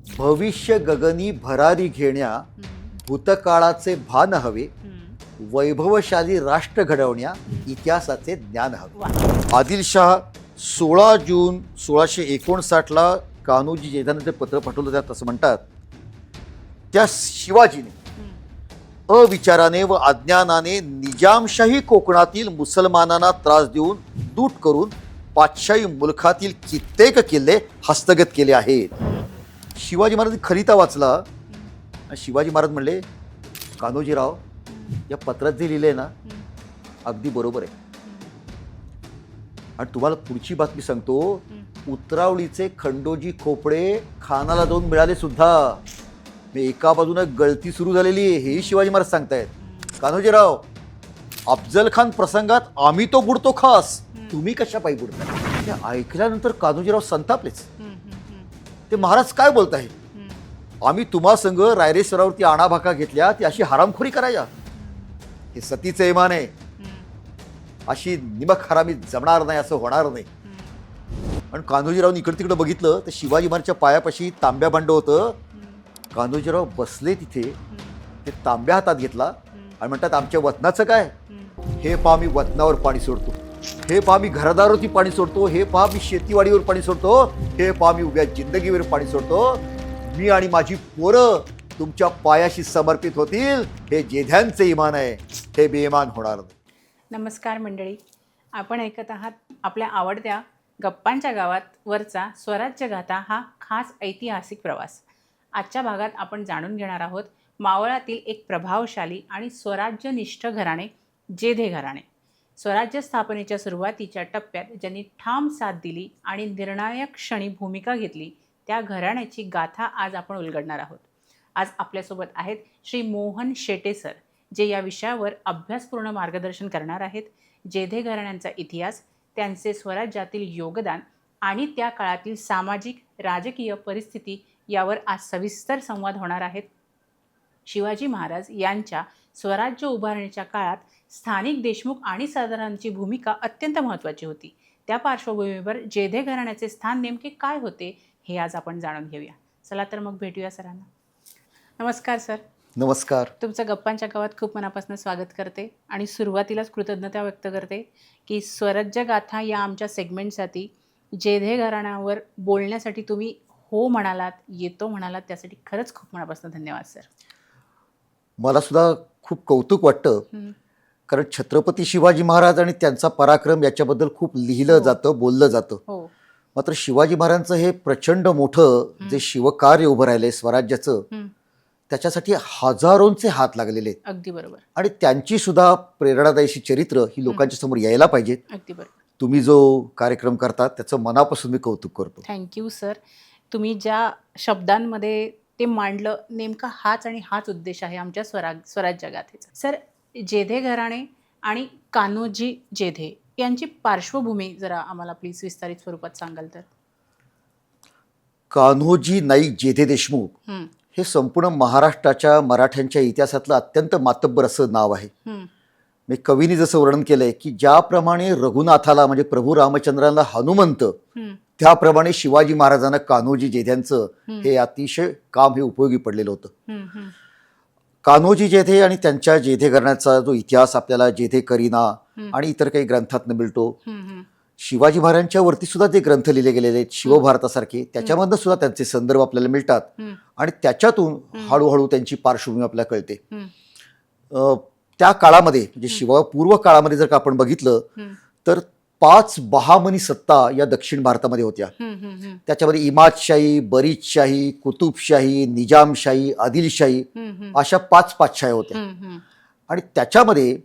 भविष्य गगनी भरारी घेण्या, भूतकाळाचे भान हवे, वैभवशाली राष्ट्र घडवण्या, इतिहासाचे ज्ञान हवे. आदिलशाह 16 जून 1659ला कान्होजी जेठांना ते पत्र पाठवलं. त्यात असं म्हणतात, त्या शिवाजीने अविचाराने व अज्ञानाने निजामशाही कोकणातील मुसलमानांना त्रास देऊन लूट करून पातशाही मुलखातील कित्येक किल्ले हस्तगत केले आहेत. शिवाजी महाराज खरिता वाचला आणि शिवाजी महाराज म्हणले, कान्होजीराव, या पत्रात जे लिहिलंय ना अगदी बरोबर आहे. आणि तुम्हाला पुढची बातमी सांगतो, उतरावळीचे खंडोजी खोपडे खानाला जाऊन मिळाले सुद्धा. एका बाजूने गळती सुरू झालेली आहे, हेही शिवाजी महाराज सांगतायत. कान्होजीराव, अफजल खान प्रसंगात आम्ही तो बुडतो खास, तुम्ही कशा पायी बुडताय? ते ऐकल्यानंतर कान्होजीराव संतापलेच. ते महाराज काय बोलताय? आम्ही तुम्हा संघ रायरेश्वरावरती आणाभाका घेतल्या, ती अशी हरामखोरी करायच्या? हे सतीचे इमान आहे, अशी निमक हरामी जमणार नाही, असं होणार नाही. आणि कान्होजीरावनी इकडे तिकडे बघितलं तर शिवाजी महाराजच्या पायापाशी तांब्या भांड होतं. कान्होजीराव बसले तिथे, ते तांब्या हातात घेतला आणि म्हणतात, आमच्या वतनाचं काय? हे पहा, मी वतनावर पाणी सोडतो. हे पहा, मी घरदारावरती पाणी सोडतो. हे पहा, मी शेतीवाडीवर पाणी सोडतो. हे पहा, मी उभ्या जिंदगीवर पाणी सोडतो. मी आणि माझी पोरं तुमच्या पायाशी समर्पित होतील. हे जेध्यांचे इमान आहे, हे बेईमान होणार नाही. नमस्कार मंडळी, आपण ऐकत आहात आपल्या आवडत्या गप्पांच्या गावात वरचा स्वराज्य गाथा हा खास ऐतिहासिक प्रवास. आजच्या भागात आपण जाणून घेणार आहोत मावळातील एक प्रभावशाली आणि स्वराज्यनिष्ठ घराणे, जेधे घराणे. स्वराज्य स्थापनेच्या सुरुवातीच्या टप्प्यात ज्यांनी ठाम साथ दिली आणि निर्णायक क्षणी भूमिका घेतली, त्या घराण्याची गाथा आज आपण उलगडणार आहोत. आज आपल्यासोबत आहेत श्री मोहन शेटे सर, जे या विषयावर अभ्यासपूर्ण मार्गदर्शन करणार आहेत. जेधे घराण्यांचा इतिहास, त्यांचे स्वराज्यातील योगदान आणि त्या काळातील सामाजिक राजकीय परिस्थिती यावर आज सविस्तर संवाद होणार आहेत. शिवाजी महाराज यांच्या स्वराज्य उभारणीच्या काळात स्थानिक देशमुख आणि सरदारांची भूमिका अत्यंत महत्त्वाची होती. त्या पार्श्वभूमीवर जेधे घराण्याचे स्थान नेमके काय होते हे आज आपण जाणून घेऊया. चला तर मग भेटूया सरांना. नमस्कार सर. नमस्कार. तुमचं गप्पांच्या गावात खूप मनापासून स्वागत करते आणि सुरुवातीलाच कृतज्ञता व्यक्त करते की स्वराज्य गाथा या आमच्या सेगमेंटसाठी जेधे घराण्यावर बोलण्यासाठी तुम्ही हो म्हणालात, येतो म्हणालात, त्यासाठी खरंच खूप मनापासून धन्यवाद सर. मला सुद्धा खूप कौतुक वाटतं, कारण छत्रपती शिवाजी महाराज आणि त्यांचा पराक्रम याच्याबद्दल खूप लिहिलं जातं, बोललं जातं. मात्र शिवाजी महाराजांचं हे प्रचंड मोठं जे शिवकार्य उभं राहिलंय स्वराज्याचं, त्याच्यासाठी हजारोंचे हात लागलेले आहेत. अगदी बरोबर. आणि त्यांची सुद्धा प्रेरणादायी चरित्र ही लोकांच्या समोर यायला पाहिजेत. अगदी बरोबर. तुम्ही जो कार्यक्रम करता त्याचं मनापासून मी कौतुक करतो. Thank you sir. तुम्ही ज्या शब्दांमध्ये ते मांडलं, नेमका हाच उद्देश आहे आमच्या स्वराज्य गाथेचा. सर, जेधे घराणे आणि कान्होजी जेधे यांची पार्श्वभूमी जरा आम्हाला प्लीज विस्तारित स्वरूपात सांगाल तर. कान्होजी नाईक जेधे देशमुख हे संपूर्ण महाराष्ट्राच्या मराठ्यांच्या इतिहासातलं अत्यंत मातब्बर असं नाव आहे. मी कवीने जसं वर्णन केलंय की ज्याप्रमाणे रघुनाथाला म्हणजे प्रभू रामचंद्राला हनुमंत, त्याप्रमाणे शिवाजी महाराजांना कान्होजी जेध्यांचं हे अतिशय काम हे उपयोगी पडलेलं होतं. कान्होजी जेधे आणि त्यांच्या जेधे घराण्याचा जो इतिहास आपल्याला जेधे करीना आणि इतर काही ग्रंथात मिळतो. शिवाजी महाराजांच्या वरती सुद्धा जे ग्रंथ लिहिले गेलेले आहेत शिवभारतासारखे, त्याच्यामधनं सुद्धा त्यांचे संदर्भ आपल्याला मिळतात आणि त्याच्यातून हळूहळू त्यांची पार्श्वभूमी आपल्याला कळते. त्या काळामध्ये म्हणजे शिवपूर्व काळामध्ये जर का आपण बघितलं तर 5 बहामनी सत्ता या दक्षिण भारतामध्ये होत्या. त्याच्यामध्ये इमादशाही, बरीदशाही, कुतुबशाही, निजामशाही, आदिलशाही अशा 5 पातशाही होत्या. आणि त्याच्यामध्ये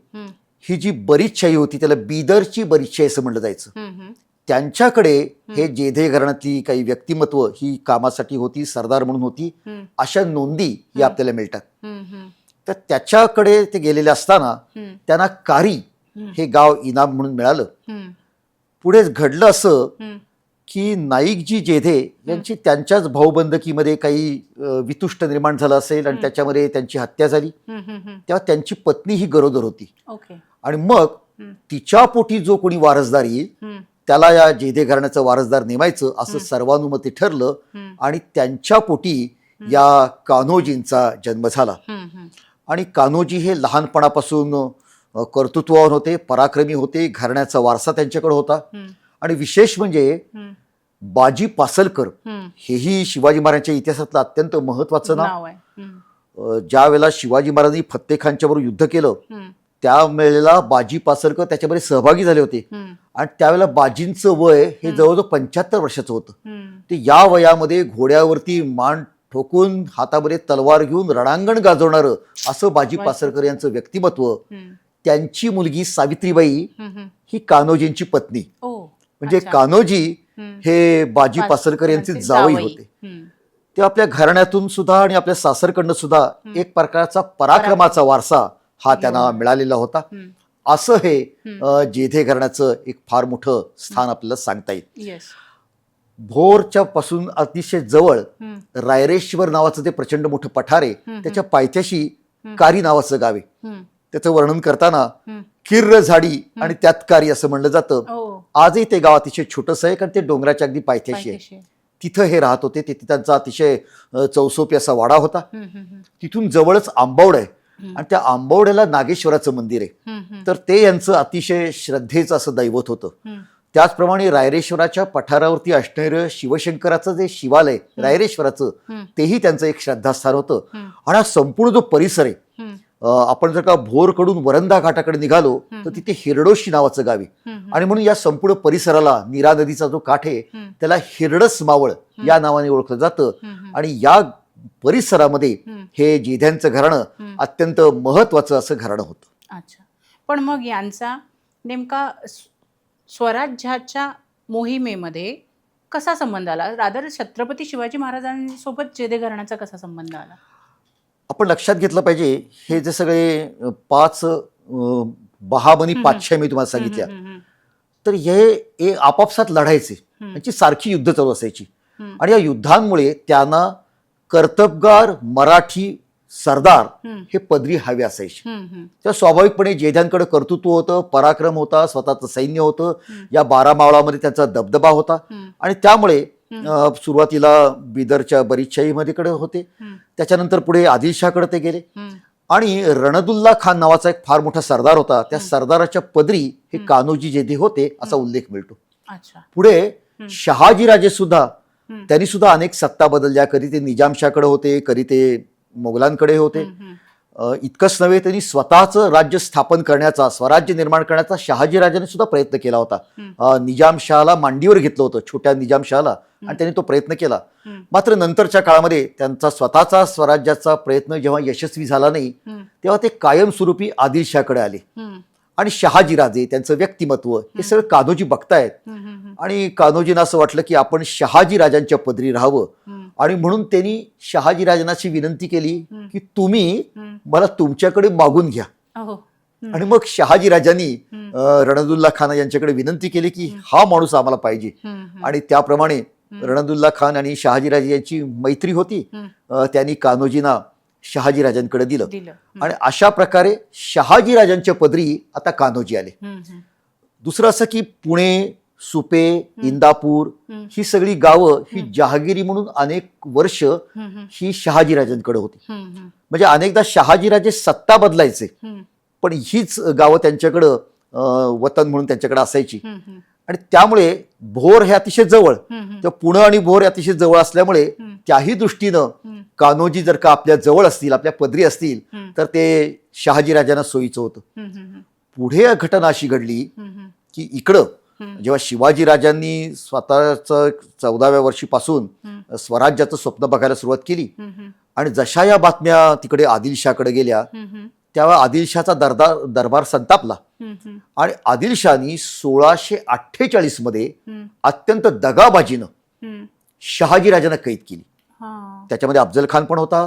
ही जी बरीदशाही होती त्याला बिदरची बरीदशाही असं म्हणलं जायचं. त्यांच्याकडे हे जेधे घराण्यातली काही व्यक्तिमत्व ही कामासाठी होती, सरदार म्हणून होती, अशा नोंदी ही आपल्याला मिळतात. तर त्याच्याकडे ते गेलेले असताना त्यांना कारी हे गाव इनाम म्हणून मिळालं. पुढे घडलं असं की नाईकजी जेधे यांची त्यांच्याच भाऊबंदकीमध्ये काही वितुष्ट निर्माण झालं असेल आणि त्याच्यामध्ये त्यांची हत्या झाली. तेव्हा त्यांची पत्नी ही गरोदर होती आणि मग तिच्या पोटी जो कोणी वारसदार येईल त्याला या जेधे घराण्याचं वारसदार नेमायचं असं सर्वानुमते ठरलं आणि त्यांच्या पोटी या कान्होजींचा जन्म झाला. आणि कान्होजी हे लहानपणापासून कर्तृत्ववान होते, पराक्रमी होते, घराण्याचा वारसा त्यांच्याकडे होता. आणि विशेष म्हणजे बाजी पासलकर हेही शिवाजी महाराजांच्या इतिहासातलं अत्यंत महत्वाचं नाव आहे. ज्या वेळेला शिवाजी महाराजांनी फत्तेखानच्या बरोबर युद्ध केलं त्यावेळेला बाजी पासलकर त्याच्यामध्ये सहभागी झाले होते. आणि त्यावेळेला बाजींचं वय हे जवळजवळ 75 वर्षाचं होतं. ते या वयामध्ये घोड्यावरती मान ठोकून हातामध्ये तलवार घेऊन रणांगण गाजवणारं असं बाजी पासलकर यांचं व्यक्तिमत्व. त्यांची मुलगी सावित्रीबाई ही कान्होजींची पत्नी. म्हणजे कान्होजी हे बाजी पासलकर यांचे जावई होते. ते आपल्या घराण्यातून सुद्धा आणि आपल्या सासरकडनं सुद्धा एक प्रकारचा पराक्रमाचा वारसा हा त्यांना मिळालेला होता. असं हे जेधे घराण्याचं एक फार मोठं स्थान आपल्याला सांगता येईल. भोरच्या पासून अतिशय जवळ रायरेश्वर नावाचं ते प्रचंड मोठं पठार आहे. त्याच्या पायथ्याशी कारी नावाचं गाव आहे. त्याचं वर्णन करताना किर्र झाडी आणि त्यात कारी असं म्हणलं जातं. आजही ते गाव अतिशय छोटंसं आहे कारण ते डोंगराच्या अगदी पायथ्याशी आहे. तिथं हे राहत होते. तिथे त्यांचा अतिशय चौसोपी असा वाडा होता. तिथून जवळच आंबवड आहे आणि त्या आंबवड्याला नागेश्वराचं मंदिर आहे. तर ते यांचं अतिशय श्रद्धेचं असं दैवत होतं. त्याचप्रमाणे रायरेश्वराच्या पठारावरती असणारं शिवशंकराचं जे शिवालय रायरेश्वराचं तेही त्यांचं एक श्रद्धास्थान होतं. आणि हा संपूर्ण जो परिसर आहे, आपण जर का भोरकडून वरंधा घाटाकडे निघालो तर तिथे हिरडोशी नावाचं गाव आहे. आणि म्हणून या संपूर्ण परिसराला नीरा नदीचा जो काठ आहे त्याला हिरडस मावळ या नावाने ओळखलं जातं. आणि या परिसरामध्ये हे जेध्यांचं घराणं अत्यंत महत्वाचं असं घराणं होतं. अच्छा, पण मग यांचा नेमका स्वराज्याच्या मोहिमेमध्ये कसा संबंध आला? रादर छत्रपती शिवाजी महाराजांसोबत जेधे घराण्याचा कसा संबंध आला? आपण लक्षात घेतलं पाहिजे, हे जे सगळे 5 बहामनी पातशाही मी तुम्हाला सांगितल्या, तर हे आपापसात लढायचे, त्यांची सारखी युद्ध चालू असायची. आणि या युद्धांमुळे त्यांना कर्तबगार मराठी सरदार हे पदरी हवे असायचे. त्या स्वाभाविकपणे जेध्यांकडे कर्तृत्व होतं, पराक्रम होता, स्वतःचं सैन्य होतं, या 12 मावळामध्ये त्यांचा दबदबा होता. आणि त्यामुळे सुरुवातीला बिदरच्या बरीदशाहीमध्ये होते, त्याच्यानंतर पुढे आदिलशाहकडे ते गेले. आणि रणदुल्ला खान नावाचा एक फार मोठा सरदार होता, त्या सरदाराच्या पदरी हे कान्होजी जेधे होते असा उल्लेख मिळतो. पुढे शहाजीराजे सुद्धा, त्यांनी सुद्धा अनेक सत्ता बदलल्या. कधी ते निजामशाहकडे होते, कधी ते मोगलांकडे होते. इतकंच नव्हे, त्यांनी स्वतःचं राज्य स्थापन करण्याचा, स्वराज्य निर्माण करण्याचा शहाजीराजाने सुद्धा प्रयत्न केला होता. निजामशहाला मांडीवर घेतलं होतं, छोट्या निजामशहाला, आणि त्यांनी तो प्रयत्न केला. मात्र नंतरच्या काळामध्ये त्यांचा स्वतःचा स्वराज्याचा प्रयत्न जेव्हा यशस्वी झाला नाही तेव्हा ते कायमस्वरूपी आदिलशाहकडे आले. आणि शहाजीराजे, त्यांचं व्यक्तिमत्व हे सगळं कान्होजी बघतायत. आणि कान्होजींना असं वाटलं की आपण शहाजीराजांच्या पदरी राहावं. आणि म्हणून त्यांनी शहाजीराजांची विनंती केली की तुम्ही मला तुमच्याकडे मागून घ्या. आणि मग शहाजीराजांनी रणदुल्ला खान यांच्याकडे विनंती केली की हा माणूस आम्हाला पाहिजे. आणि त्याप्रमाणे रणदुल्ला खान आणि शहाजीराजे यांची मैत्री होती. त्यांनी कान्होजींना शहाजीराजांकडे दिलं. आणि अशा प्रकारे शहाजीराजांच्या पदरी आता कान्होजी आले. दुसरं असं की पुणे, सुपे, इंदापूर ही सगळी गावं ही जहागिरी म्हणून अनेक वर्ष ही शहाजीराजांकडे होती. म्हणजे अनेकदा शहाजीराजे सत्ता बदलायचे, पण हीच गावं त्यांच्याकडं वतन म्हणून त्यांच्याकडे असायची. आणि त्यामुळे भोर हे अतिशय जवळ, तर पुणे आणि भोर अतिशय जवळ असल्यामुळे त्याही दृष्टीनं कान्होजी जर का आपल्या जवळ असतील, आपल्या पदरी असतील, तर ते शहाजीराजांना सोयीचं होतं. पुढे घटना अशी घडली की इकडं जेव्हा शिवाजीराजांनी स्वतःचं 14व्या वर्षीपासून स्वराज्याचं स्वप्न बघायला सुरुवात केली आणि जशा या बातम्या तिकडे आदिलशाहकडे गेल्या तेव्हा आदिलशाहचा दरबार संतापला. आणि आदिलशाहनी 1648 मध्ये अत्यंत दगाबाजीनं शहाजीराजांना कैद केली. त्याच्यामध्ये अफजल खान पण होता,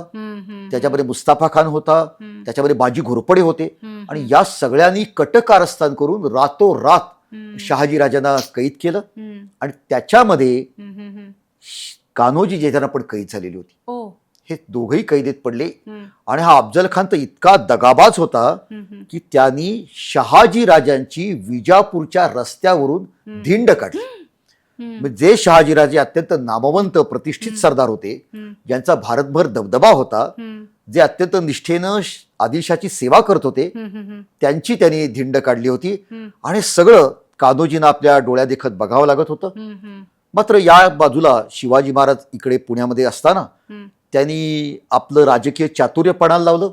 त्याच्यामध्ये मुस्ताफा खान होता, त्याच्यामध्ये बाजी घोरपडे होते. आणि या सगळ्यांनी कटकारस्थान करून रातोरात शहाजीराजांना कैद केलं. आणि त्याच्यामध्ये कान्होजी जेध्यांना पण कैद झालेली होती. हे दोघेही कैदेत पडले. आणि हा अफजल खान तर इतका दगाबाज होता की त्यांनी शहाजी राजांची विजापूरच्या रस्त्यावरून धिंड काढली. जे शहाजीराजे अत्यंत नामवंत प्रतिष्ठित सरदार होते, ज्यांचा भारतभर दबदबा होता, जे अत्यंत निष्ठेनं आदिलशाची सेवा करत होते, त्यांची त्यांनी धिंड काढली होती. आणि सगळं कान्होजींना आपल्या डोळ्यादेखत बघावं लागत होतं. मात्र या बाजूला शिवाजी महाराज इकडे पुण्यामध्ये असताना त्यांनी आपलं राजकीय चातुर्य पणाला लावलं.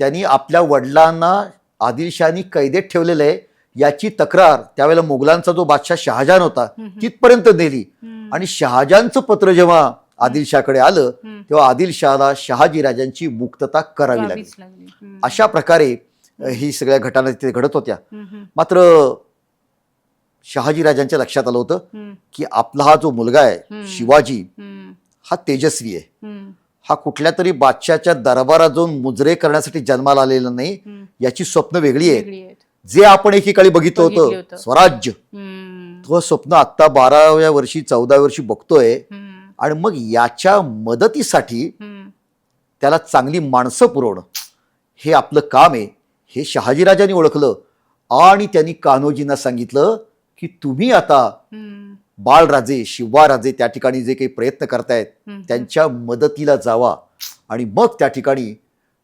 त्यांनी आपल्या वडिलांना आदिलशाही कैदेत ठेवलेलं आहे याची तक्रार त्यावेळेला मुघलांचा जो बादशाह शहाजहान होता तिथपर्यंत नेली. आणि शहाजहानचं पत्र जेव्हा आदिलशाहकडे आलं तेव्हा आदिलशाहला शहाजी राजांची मुक्तता करावी लागली. अशा प्रकारे ही सगळ्या घटना तिथे घडत होत्या. मात्र शहाजी राजांच्या लक्षात आलं होतं की आपला हा जो मुलगा आहे शिवाजी हा तेजस्वी आहे, हा कुठल्या तरी बादशाच्या दरबारात जाऊन मुजरे करण्यासाठी जन्माला आलेला नाही, याची स्वप्न वेगळी आहेत. जे आपण एकेकाळी बघितलं होतं स्वराज्य, तो स्वप्न आता 12व्या वर्षी 14व्या वर्षी बघतोय. आणि मग याच्या मदतीसाठी त्याला चांगली माणसं पुरवणं हे आपलं काम आहे, हे शहाजीराजांनी ओळखलं. आणि त्यांनी कान्होजींना सांगितलं की तुम्ही आता बाळराजे शिवाराजे त्या ठिकाणी जे काही प्रयत्न करतायत त्यांच्या मदतीला जावा. आणि मग त्या ठिकाणी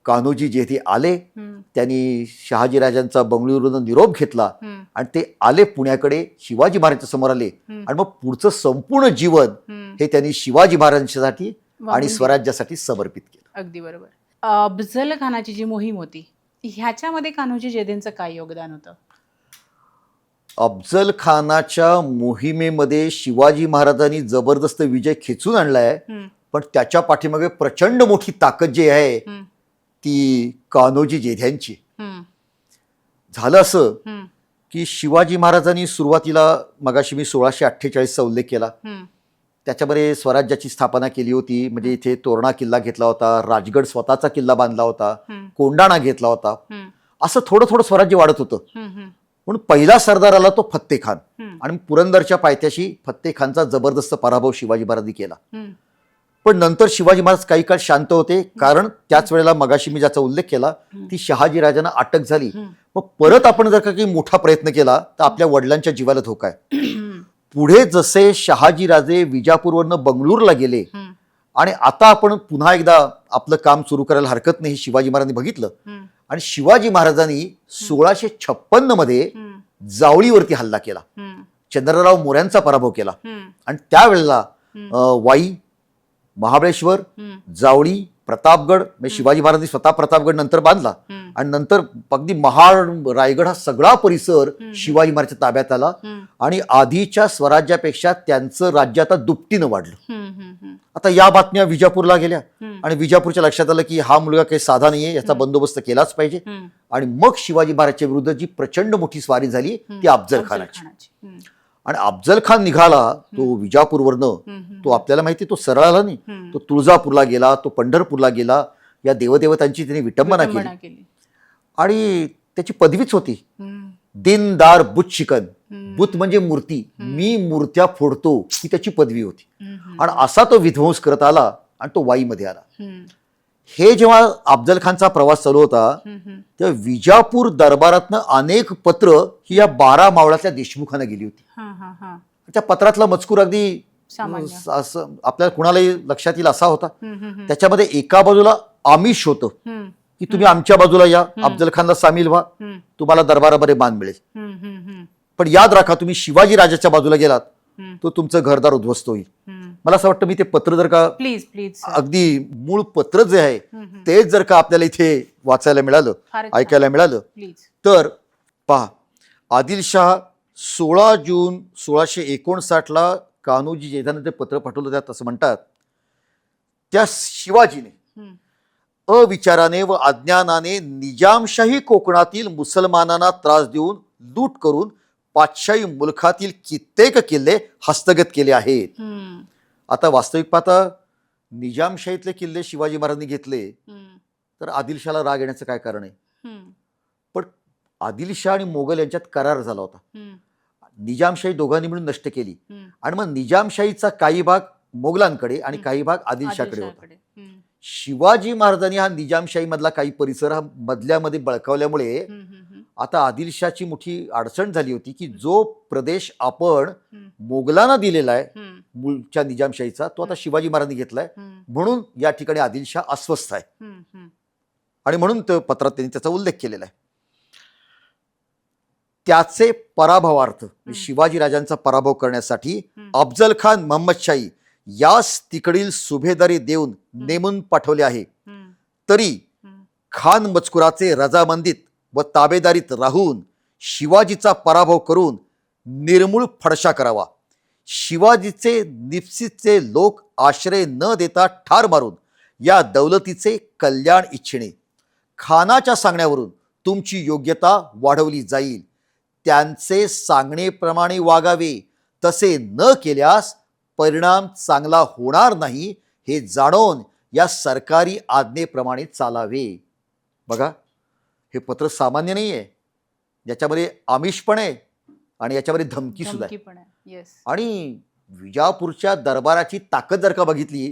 कान्होजी जेथे आले त्यांनी शहाजीराजांचा बंगळुरूवरून निरोप घेतला आणि ते आले पुण्याकडे, शिवाजी महाराजांच्या समोर आले. आणि मग पुढचं संपूर्ण जीवन हे त्यांनी शिवाजी महाराजांसाठी आणि स्वराज्यासाठी समर्पित केलं. अगदी बरोबर. अफजल खानाची जी मोहीम होती ह्याच्यामध्ये कान्होजी जेधेंचं काय योगदान होतं? अफजल खानाच्या मोहिमेमध्ये शिवाजी महाराजांनी जबरदस्त विजय खेचून आणलाय, पण त्याच्या पाठीमागे प्रचंड मोठी ताकद जी आहे ती कान्होजी जेध्यांची. झालं असं की शिवाजी महाराजांनी सुरुवातीला मगाशी मी 1648चा उल्लेख केला, त्याच्यामध्ये स्वराज्याची स्थापना केली होती. म्हणजे इथे तोरणा किल्ला घेतला होता, राजगड स्वतःचा किल्ला बांधला होता, कोंडाणा घेतला होता. असं थोडं थोडं स्वराज्य वाढत होतं. म्हणून पहिला सरदार आला तो फत्ते खान. आणि पुरंदरच्या पायथ्याशी फत्ते खानचा जबरदस्त पराभव शिवाजी महाराजांनी केला. पण नंतर शिवाजी महाराज काही काळ शांत होते, कारण त्याच वेळेला मगाशी मी ज्याचा उल्लेख केला ती शहाजी राजांना अटक झाली. मग परत आपण जर का काही मोठा प्रयत्न केला तर आपल्या वडिलांच्या जीवाला धोका आहे. पुढे जसे शहाजी राजे विजापूरवरनं बंगळूरला गेले आणि आता आपण पुन्हा एकदा आपलं काम सुरू करायला हरकत नाही शिवाजी महाराजांनी बघितलं. आणि शिवाजी महाराजांनी 1656 मध्ये जावळीवरती हल्ला केला, चंद्रराव मोऱ्यांचा पराभव केला. आणि त्यावेळेला वाई, महाबळेश्वर, जावळी, प्रतापगड, म्हणजे शिवाजी महाराजांनी स्वतः प्रतापगड नंतर बांधला. आणि नंतर अगदी महाड, रायगड हा सगळा परिसर शिवाजी महाराजांच्या ताब्यात आला. आणि आधीच्या स्वराज्यापेक्षा त्यांचं राज्य आता दुपटीनं वाढलं. आता या बातम्या विजापूरला गेल्या आणि विजापूरच्या लक्षात आलं की हा मुलगा काही साधा नाहीये, याचा बंदोबस्त केलाच पाहिजे. आणि मग शिवाजी महाराजांच्या विरुद्ध जी प्रचंड मोठी स्वारी झाली ती अफजल खानाची. आणि अफजल खान निघाला तो विजापूरवरनं, तो आपल्याला माहिती तो सरळ आला नाही, तो तुळजापूरला गेला, तो पंढरपूरला गेला, या देवदेवतांची त्यांनी विटंबना केली. आणि त्याची पदवीच होती दिनदार बुत शिकन. बुत म्हणजे मूर्ती, मी मूर्त्या फोडतो, ही त्याची पदवी होती. आणि असा तो विध्वंस करत आला आणि तो वाईमध्ये आला. हे जेव्हा अफजल खानचा प्रवास चालू होता तेव्हा विजापूर दरबारातनं अनेक पत्र ही या 12 मावळातल्या देशमुखांना गेली होती. त्या पत्रातला मजकूर अगदी आपल्याला कुणालाही लक्षात येईल असा होता. त्याच्यामध्ये एका बाजूला आमिष होतं की तुम्ही आमच्या बाजूला या, अफजल खानला सामील व्हा, तुम्हाला दरबारामध्ये मान मिळेल. पण याद राखा तुम्ही शिवाजी राजाच्या बाजूला गेलात तो तुमचं घरदार उद्ध्वस्त होईल. मला असं वाटतं मी ते पत्र जर का प्लीज प्लीज अगदी मूळ पत्र जे आहे तेच जर का आपल्याला इथे वाचायला मिळालं, ऐकायला मिळालं तर पहा. आदिलशाह 16 जून 1659 कान्होजी जेधाने ते पत्र पाठवलं. त्यात असं म्हणतात, त्या शिवाजीने अविचाराने व अज्ञानाने निजामशाही कोकणातील मुसलमानांना त्रास देऊन लूट करून पातशाही मुलखातील कित्येक किल्ले हस्तगत केले आहेत. आता वास्तविक पाहता निजामशाहीतले किल्ले शिवाजी महाराजांनी घेतले तर आदिलशाहला राग येण्याचं काय कारण आहे? पण आदिलशाह आणि मोगल यांच्यात करार झाला होता. निजामशाही दोघांनी मिळून नष्ट केली आणि मग निजामशाहीचा काही भाग मोगलांकडे आणि काही भाग आदिलशाकडे होता. आदिलशाहकडे. हम्म, शिवाजी महाराजांनी हा निजामशाही मधला काही परिसर हा मधल्यामध्ये बळकावल्यामुळे हम्म, हम्म, हम्म, आता आदिलशाची मोठी अडचण झाली होती की जो प्रदेश आपण हम्म, मोगलांना दिलेला आहे हम्म, मूळच्या निजामशाहीचा तो आता शिवाजी महाराजांनी घेतलाय. हम्म, म्हणून या ठिकाणी आदिलशाह अस्वस्थ आहे हम्म, हम्म, आणि म्हणून पत्रात त्यांनी त्याचा उल्लेख केलेला आहे. त्याचे पराभवार्थ शिवाजी राजांचा पराभव करण्यासाठी अफजल खान मोहम्मदशाही यास तिकडील सुभेदारी देऊन नेमून पाठवले आहे. हम्म, तरी हम्म, खान मजकुराचे रजामंदीत व ताबेदारीत राहून शिवाजीचा पराभव करून निर्मूळ फडशा करावा. शिवाजीचे निप्सितचे लोक आश्रय न देता ठार मारून या दौलतीचे कल्याण इच्छिणे. खानाच्या सांगण्यावरून तुमची योग्यता वाढवली जाईल. त्यांचे सांगण्याप्रमाणे वागावे. तसे न केल्यास परिणाम चांगला होणार नाही हे जाणून या सरकारी आज्ञेप्रमाणे चालावे. बघा, हे पत्र सामान्य नाही आहे, याच्यामध्ये आमिष पण आहे आणि याच्यामध्ये धमकी सुद्धा आहे. धमकी पण आहे. येस. आणि विजापूरच्या दरबाराची ताकद जर का बघितली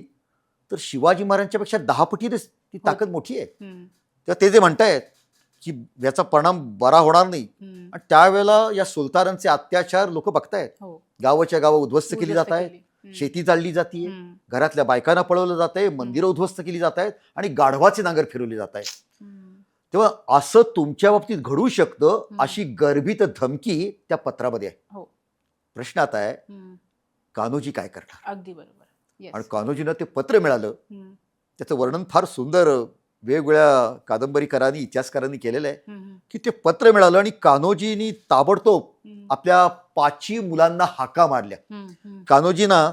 तर शिवाजी महाराजांच्या पेक्षा 10 पटीने ती ताकद मोठी आहे. हम्म, तेव्हा ते जे म्हणतायत की याचा परिणाम बरा होणार नाही, हम्म, आणि त्यावेळेला या सुलतानांचे अत्याचार लोक बघतायत. हो. गावाच्या गावं उद्ध्वस्त केली उद्ध्वस्त जात आहेत, केली. हम्म, शेती जाळली जाते, हम्म, घरातल्या बायकांना पळवलं जात आहे, मंदिरं उद्ध्वस्त केली जात आहेत आणि गाढवाचे नांगर फिरवले जात आहेत. हम्म, तेव्हा असं तुमच्या बाबतीत घडू शकतं अशी गर्भित धमकी त्या पत्रामध्ये आहे. हो. प्रश्न आता आहे, हम्म, कान्होजी काय करणार? अगदी बरोबर. येस. आणि कान्होजीनं ते पत्र मिळालं, हम्म, त्याचं वर्णन फार सुंदर वेगवेगळ्या कादंबरीकारांनी इतिहासकारांनी केलेलं आहे हम्म, की ते पत्र मिळालं आणि कान्होजींनी ताबडतोब हम्म, आपल्या 5 मुलांना हाका मारल्या. हम्म, हम्म, कान्होजींना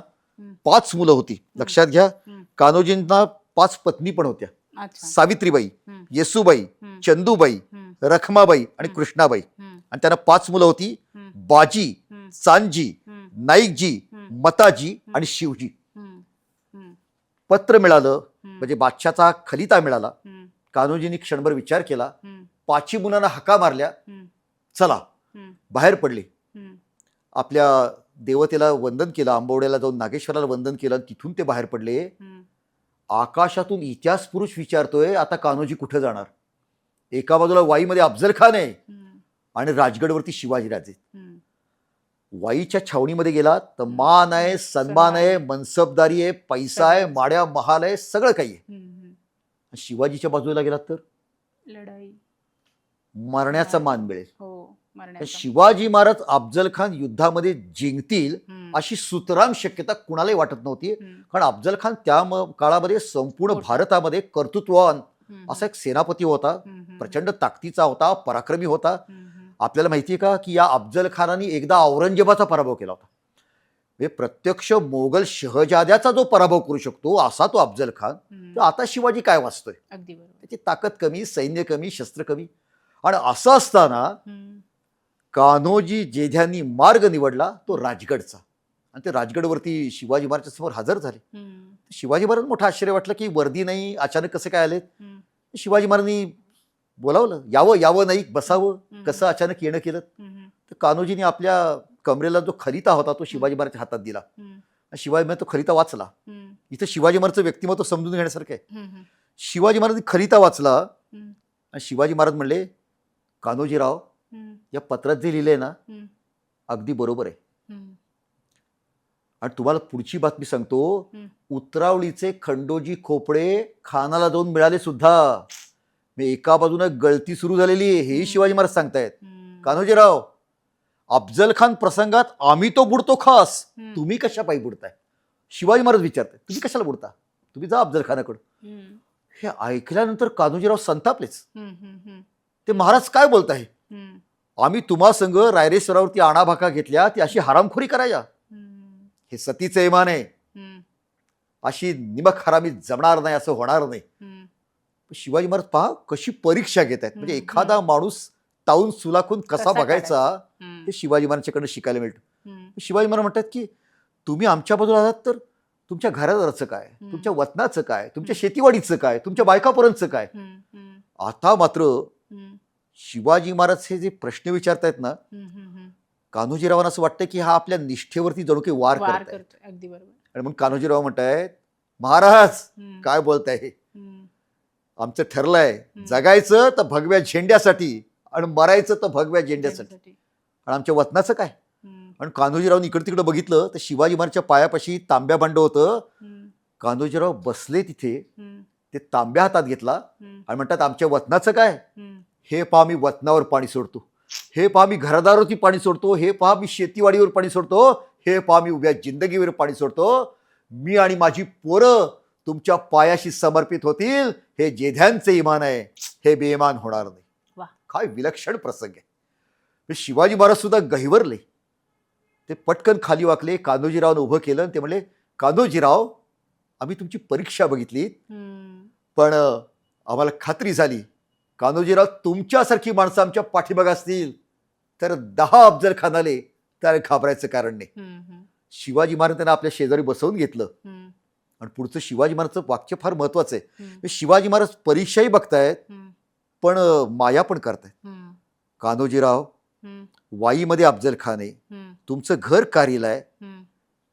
5 मुलं होती, लक्षात घ्या. हम्म. कान्होजींना 5 पत्नी पण होत्या. अच्छा. सावित्रीबाई, हम्म, येसूबाई, हम्म, चंदूबाई, हम्म, रखमाबाई आणि हम्म. कृष्णाबाई. हम्म, आणि त्यांना 5 मुलं होती, हम्म, बाजी, हम्म, चांदजी, हम्म, नाईकजी, हम्म. मताजी आणि शिवजी. हम्म, हम्म, पत्र मिळालं हम्म, म्हणजे बादशाचा खलिता मिळाला. हम्म, कान्होजींनी क्षणभर विचार केला, हम्म, 5 मुलांना हाका मारल्या, हम्म, चला हम्म, बाहेर पडले. हम्म, आपल्या देवतेला वंदन केलं, आंबवड्याला जाऊन नागेश्वराला वंदन केलं आणि तिथून ते बाहेर पडले. हम्म, आकाशातून इतिहास पुरुष विचारतोय आता कान्होजी कुठं जाणार. एका बाजूला वाईमध्ये अफजल खान आहे हम्म, आणि राजगडवरती शिवाजीराजे. हम्म, वाईच्या छावणीमध्ये गेला तर मान आहे, सन्मान आहे, मनसबदारी आहे, पैसा आहे, माड्या महाल आहे, सगळं काही आहे. हम्म. शिवाजीच्या बाजूला गेलात तर लढाई. मरण्याचा मान मिळेल. हो. तर मरण्याचा. शिवाजी महाराज अफजल खान युद्धामध्ये जिंकतील हम्म, अशी सुतराम शक्यता कुणालाही वाटत नव्हती. हम्म, कारण अफजल खान त्या काळामध्ये संपूर्ण होता. भारतामध्ये कर्तृत्ववान हम्म, असा एक सेनापती होता, हम्म, हम्म, प्रचंड ताकदीचा होता, पराक्रमी होता. हम्म, हम्म. आपल्याला माहिती आहे का की या अफजल खानाने एकदा औरंगजेबाचा पराभव केला होता. म्हणजे प्रत्यक्ष मोगल शहजाद्याचा जो पराभव करू शकतो असा तो अफजल खान. हम्म, तर आता शिवाजी काय वाचतोय, अगदी बरोबर. त्याची ताकद कमी, सैन्य कमी, शस्त्र कमी. आणि असं असताना हम्म, कान्होजी जेध्यांनी मार्ग निवडला तो राजगडचा, आणि ते राजगडवरती शिवाजी महाराजांच्या समोर हजर झाले. हम्म, शिवाजी महाराज मोठं आश्चर्य वाटलं की वर्दी नाही, अचानक कसे काय आलेत. हम्म, शिवाजी महाराजांनी बोलावलं, यावं यावं नाही, बसावं, कसं अचानक येणं केलं. हम्म, तर कान्होजींनी आपल्या कमरेला जो खलिता होता तो शिवाजी महाराजांच्या हातात दिला. हम्म, शिवाजी महाराज तो खलिता वाचला. हम्म, इथं शिवाजी महाराजचं व्यक्तिमत्व समजून घेण्यासारखं आहे. हम्म, शिवाजी महाराज खलिता वाचला हम्म, आणि शिवाजी महाराज म्हणले, कान्होजीराव, हम्म, या पत्रात जे लिहिलंय ना हम्म, अगदी बरोबर आहे. हम्म, आणि तुम्हाला पुढची बातमी सांगतो, हम्म. उतरावळीचे खंडोजी खोपडे खानाला जाऊन मिळाले सुद्धा. मी एका बाजूने गळती सुरू झालेली आहे हेही शिवाजी महाराज सांगतायत. हम्म, कान्होजीराव, अफजल खान प्रसंगात आम्ही तो बुडतो खास, हम्म, तुम्ही कशा पायी बुडताय. शिवाजी महाराज विचारताय, तुम्ही कशाला बुडता, तुम्ही जा अफजल खानाकडे. हम्म, हे ऐकल्यानंतर कान्होजीराव संतापलेच. हम्म, हम्म, ते महाराज काय बोलताय, हम्म, आम्ही तुम्हा संघ रायरेश्वरावरती आणाभाका घेतल्या, ती अशी हरामखोरी करायच्या. हम्म, हे सतीचे इमान आहे, हम्म, अशी निमक हरामी जमणार नाही, असं होणार नाही. हम्म, शिवाजी महाराज पहा कशी परीक्षा घेत आहेत. म्हणजे हम्म, एखादा माणूस ताऊन सुलाखून कसा कसा बघायचा हम्म, हे शिवाजी महाराजांच्याकडनं शिकायला मिळतं. हम्म, शिवाजी महाराज म्हणतात की तुम्ही आमच्या बाजूला आहात तर तुमच्या घरादाराचं काय, तुमच्या वतनाचं काय, तुमच्या शेतीवाडीचं काय, तुमच्या बायकापोरांचं काय. हम्म, हम्म, आता मात्र हम्म, शिवाजी महाराज हे जे प्रश्न विचारतायत ना, हम्म, हम्म, कान्होजीरावांना असं वाटतं की हा आपल्या निष्ठेवरती जणू काही वार वार करताय. करतोय. अगदी बरोबर. आणि मग कान्होजीराव म्हणतायत, महाराज हम्म. काय बोलताय, हम्म. आमचं ठरलंय जगायचं तर भगव्या झेंड्यासाठी आणि मरायचं तर भगव्या झेंड्यासाठी, आणि आमच्या वतनाचं काय. हम्म. आणि कान्होजीरावनी इकडे तिकडे बघितलं तर शिवाजी महाराजच्या पायापाशी तांब्या भांड होतं. हम्म. कान्होजीराव बसले तिथे, हम्म. ते तांब्या हातात घेतला हम्म. आणि म्हणतात, आमच्या वतनाचं काय, हम्म. हे पहा मी वतनावर पाणी सोडतो, हे पहा मी घरदारावरती पाणी सोडतो, हे पहा मी शेतीवाडीवर पाणी सोडतो, हे पहा मी उभ्या जिंदगीवर पाणी सोडतो. मी आणि माझी पोरं तुमच्या पायाशी समर्पित होतील, हे जेध्यांचे इमान आहे, हे बेईमान होणार नाही. वा. काय विलक्षण प्रसंग आहे. हे शिवाजी महाराज सुद्धा गहिवरले. ते पटकन खाली वाकले, कान्होजीरावनं उभं केलं आणि ते म्हणले, कान्होजीराव आम्ही तुमची परीक्षा बघितली, हम्म. पण आम्हाला खात्री झाली, कान्होजीराव तुमच्यासारखी माणसं आमच्या पाठीमागे असतील तर 10 अफजल खान आले तर घाबरायचं कारण नाही. हम्म. हम्म. शिवाजी महाराज त्यांना आपल्या शेजारी बसवून घेतलं. हम्म. आणि पुढचं शिवाजी महाराजचं वाक्य फार महत्वाचं आहे. हम्म. शिवाजी महाराज परीक्षाही बघतायत हम्म. पण माया पण करतायत. हम्म. कान्होजीराव, हम्म. वाईमध्ये अफजल खान आहे, हम्म. तुमचं घर कारीला आहे, हम्म.